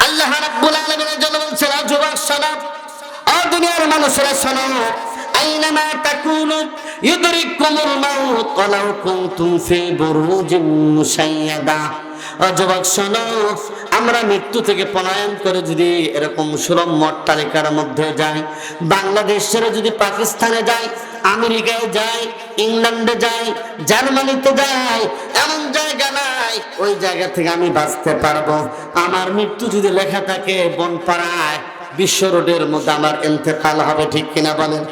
আল্লাহ রাব্বুল আলামিনের জন্য বলছেন, যুবক শোনো, ও দুনিয়ার মানুষেরা শোনো, আইনামা তাকুনু ইউদরিকুমুল মাউত ওয়ালাউ কুনতুম ফি বুরুজিন মুশাইয়াদা। যুবক শোনো, আমরা মৃত্যু থেকে পলায়ন করে যদি এরকম সুরম্য অট্টালিকার মধ্যে যাই, বাংলাদেশ ছেড়ে যদি পাকিস্তানে যাই, আমেরিকায় যাই, ইংল্যান্ডে যাই, জার্মানিতে যাই, এমন জায়গা নাই ওই জায়গা থেকে আমি বাঁচতে পারবো। আমার মৃত্যু যদি লেখা থাকে বনপাড়ায় বিশ্ব রোডের মধ্যে আমার ইন্তেকাল হবে, ঠিক কিনা বলেন?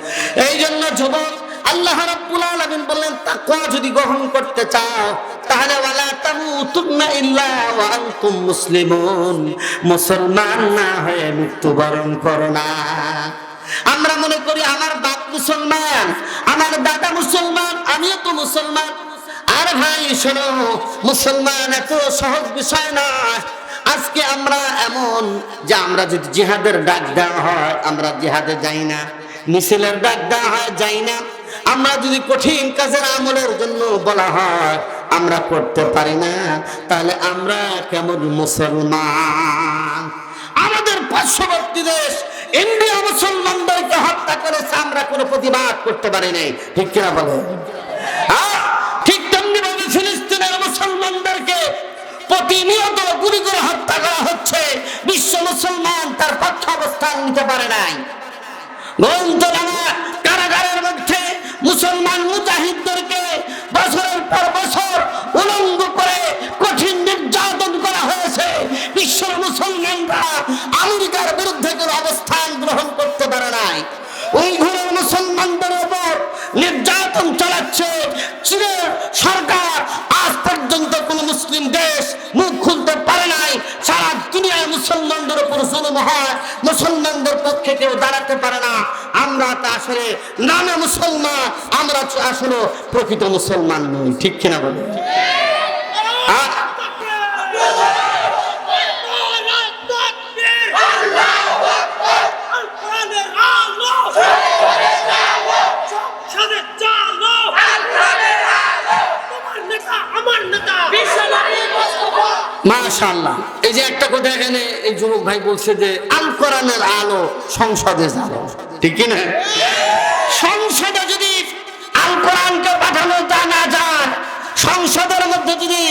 এই জন্য যুবক, আল্লাহ রাব্বুল আলামিন বললেন তাকওয়া যদি গ্রহণ করতে চাও তাহলে ওয়ালা তামুতুন্না ইল্লা ওয়া আনতুম মুসলিমুন, মুসলমান না হয়ে মৃত্যুবরণ করো না। আমরা মনে করি আমার বাপ মুসলমান, আমার দাদা মুসলমান, আমিও তো মুসলমান। আর ভাই শোনো, মুসলমান এত সহজ বিষয় না। আজকে আমরা এমন যে আমরা যদি জিহাদের ডাক দেওয়া হয় আমরা জিহাদে যাই না, মিছিলের ডাক দেওয়া হয় যাই না, আমরা যদি কঠিন কাজের আমলের জন্য বলা হয় আমরা করতে পারি না, তাহলে আমরা কেমন মুসলমান? আমাদের পার্শ্ববর্তী দেশ ইন্ডিয়া মুসলমানদেরকে হত্যা করেছে, আমরা কোনো প্রতিবাদ করতে পারি নাই, ঠিক কিনা বলে? ঠিক তেমনি ভাবে ফিলিস্তিনের মুসলমানদেরকে প্রতিনিয়ত গুলি করে হত্যা করা হচ্ছে, বিশ্ব মুসলমান তার পক্ষ অবস্থান নিতে পারে নাই। কারাগারের মধ্যে মুসলমান মুজাহিদদেরকে বছরের পর বছর উলঙ্গ করে কঠিন নির্যাতন করা হয়েছে। বিশ্বের মুসলমানরা আমেরিকার বিরুদ্ধে কোনো অবস্থান গ্রহণ করতে পারে নাই। উইঘুরের মুসলমানদের উপর নির্যাতন চালাচ্ছে চীনের সরকার। আজ পর্যন্ত কোন মুসলিম দেশ মুখ খুলতে পারে নাই। সারা দুনিয়ায় মুসলমানদের উপর জুলুম হয়, মুসলমানদের পক্ষে কেউ দাঁড়াতে পারে না। আমরা তা আসলে নামে মুসলমান, আমরা আসলে প্রকৃত মুসলমান নই, ঠিক কিনা বলে? মাশাআল্লাহ। এই যে একটা কথা এখানে এই যুবক ভাই বলছে যে আল কোরআনের আলো সংসদে জ্বালো, ঠিক কি না? সংসদে যদি আল কোরআনকে পাঠানো না যায়, সংসদের মধ্যে যদি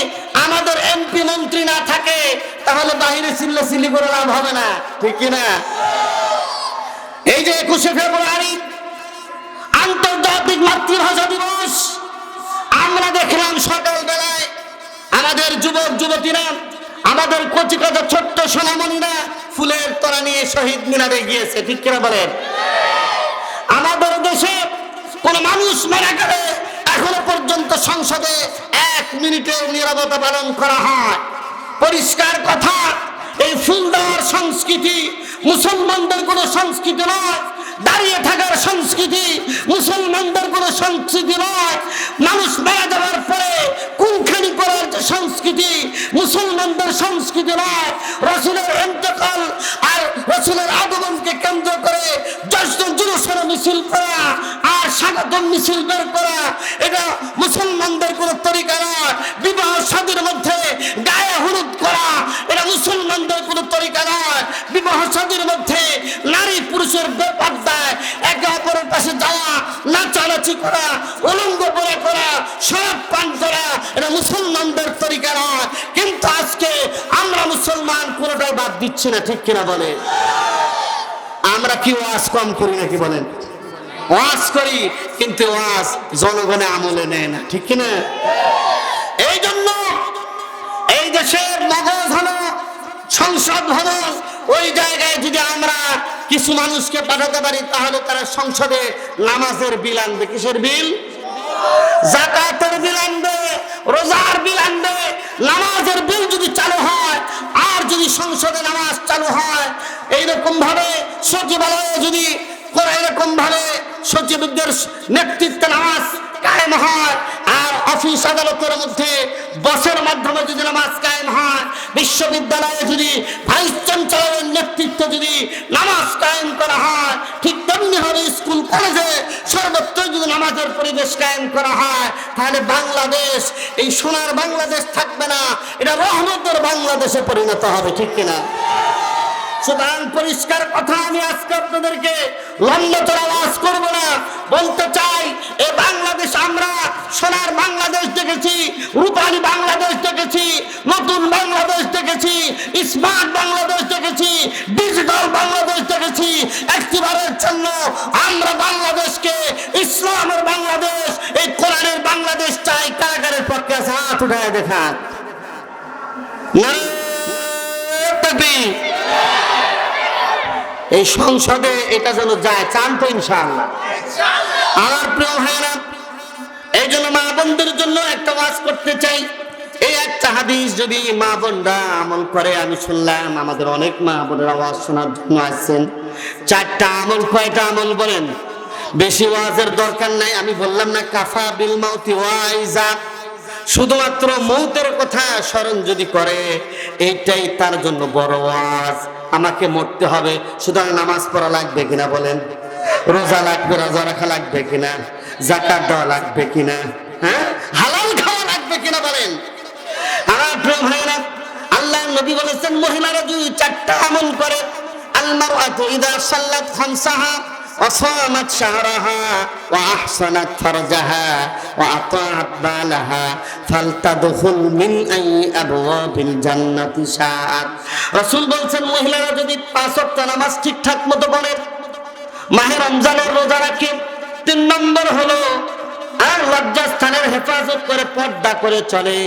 আমাদের এমপি মন্ত্রী না থাকে, তাহলে বাহিরে চিল্লাচিল্লি করে লাভ হবে না, ঠিক কি না? এই যে 21শে ফেব্রুয়ারি আন্তর্জাতিক মাতৃভাষা দিবস, আমরা দেখলাম সকাল বেলায় আমাদের যুবক যুবতীরা, আমাদের কচি কচি ছোট্ট সোনামণিরা ফুলের তোড়া নিয়ে শহীদ মিনারে গিয়েছে, ঠিক কিনা বলেন? আমাদের দেশে কোন মানুষ মারা গেলে এখনো পর্যন্ত সংসদে 1 মিনিটের নীরবতা পালন করা হয়। পরিষ্কার কথা, এই ফুল দেওয়ার সংস্কৃতি মুসলমানদের কোন সংস্কৃতি নয়। দাঁড়িয়ে থাকার সংস্কৃতি মুসলমানদের কোন সংস্কৃতি নয়। মানুষ মারা যাওয়ার পরে কুলখানি করার যে সংস্কৃতি মুসলমানদের সংস্কৃতি নয়। রাসূলের ইন্তেকাল আর রাসূলের আগমনকে কেন্দ্র করে জশ্ন জুলুসের মিছিল করা আর স্বাগতম মিছিল বের করা, এটা মুসলমানদের কোন তরিকা নয়। বিবাহ শাদীর মধ্যে গায়ে হলুদ করা, এটা মুসলমানদের কোন তরিকা নয়। বিবাহ শাদীর মধ্যে নারী পুরুষের বেপরদায় একে অপরের পাশে যাওয়া, নাচানাচি করা, উলঙ্গ পরে করা, শরাব পান করা, এটা মুসলমানদের তরিকা নয়। কিন্তু আজকে আমরা মুসলমান কোনটাই বাদ দিচ্ছি না, ঠিক কিনা বলে? আমরা কি ওয়াজ কম করি নাকি বলেন? ওয়াজ করি, কিন্তু ওয়াজ জনগণে আমলে নেয় না, ঠিক কিনা? এই জন্য এই দেশের মগজ হলো সংসদ ভবন। ওই জায়গায় যদি আমরা কিছু মানুষকে পাঠাতে পারি, তাহলে তারা সংসদে নামাজের বিল আনবে। কিসের বিল? যাকাতের বিল আনবে, রোজার বিল আনবে। নামাজের বিল যদি চালু হয়, আর যদি সংসদে নামাজ চালু হয়, এইরকম ভাবে সচিবালয়ে যদি এরকম ভাবে সচিবদের নেতৃত্বে নামাজ কায়েম হয়, আর অফিস আদালতের মধ্যে বসের মাধ্যমে যদি নামাজ কায়েম হয়, বিশ্ববিদ্যালয়ে যদি ভাইস চ্যান্সেলরের নেতৃত্বে যদি নামাজ কায়েম করা হয়, ঠিক তেমনি হবে স্কুল কলেজে সর্বত্র যদি নামাজের পরিবেশ কায়েম করা হয়, তাহলে বাংলাদেশ এই সোনার বাংলাদেশ থাকবে না, এটা রহমতের বাংলাদেশে পরিণত হবে, ঠিক কিনা? সুতরাং পরিষ্কার কথা আমি আজকে আপনাদেরকে লম্বা আওয়াজ করব না, বলতে চাই এই বাংলাদেশ আমরা সোনার বাংলাদেশ দেখেছি, রূপালী বাংলাদেশ দেখেছি, নতুন বাংলাদেশ দেখেছি, স্মার্ট বাংলাদেশ দেখেছি, ডিজিটাল বাংলাদেশ দেখেছি। একটিবারের জন্য আমরা বাংলাদেশকে ইসলামের বাংলাদেশ, এই কোরআনের বাংলাদেশ চাই। কারাগারের পক্ষে আছে, হাত উঠায় দেখান। এই সংসদে এটা যেন যায়, চান তো ইনশাআল্লাহ? আমার প্রিয় ভাইরা, এই জন্য মা বোনদের জন্য একটা ওয়াজ করতে চাই। এই একটা হাদিস যদি মা বোনরা আমল করে, আমি শুনলাম আমাদের অনেক মা বোনেরা ওয়াজ শোনার জন্য আসছেন। 4টা আমল, কয়টা আমল বলেন? বেশি ওয়াজের দরকার নাই। আমি বললাম না কাফা বিল মাউতি ওয়াইজা, শুধুমাত্র মৌতের কথা স্মরণ যদি করে এইটাই তার জন্য বড় ওয়াজ। আমাকে মরতে হবে, সুতরাং নামাজ পড়া লাগবে কিনা বলেন? রোজা লাগবে, রোজা রাখা লাগবে কিনা? যাকাত দেওয়া লাগবে কিনা? হ্যাঁ, হালাল খাওয়া লাগবে কিনা বলেন? আমার প্রিয় ভাইরা, আল্লাহর নবী বলেছেন মহিলারা যদি 4টা আমল করে, আল মারআতু ইযা সাল্লাত খামসাহা وصامت شهرها وأحصنت فرجها وأطاعت بالها فلتدخل من أي أبواب الجنة شاءت। রাসূল বলেছেন মহিলারা যদি 5 ওয়াক্ত নামাজ ঠিকঠাক মতো পড়ে, মাহে রমজানের রোজা রাখে, 3 নম্বর হলো আর লজ্জাস্থানের হেফাজত করে, পর্দা করে চলে,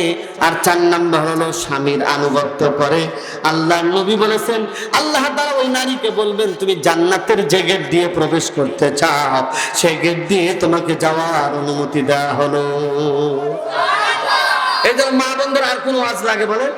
আর 4 নম্বর হলো স্বামীর আনুগত্য করে। আল্লাহর নবী বলেছেন আল্লাহ তাআলা ওই নারীকে বলবেন তুমি জান্নাতের যে গেট দিয়ে প্রবেশ করতে চাও, সেই গেট দিয়ে তোমাকে যাওয়ার অনুমতি দেওয়া হলো। এই জন্য মা বোনদের আর কোনো ওয়াজ লাগে বলে?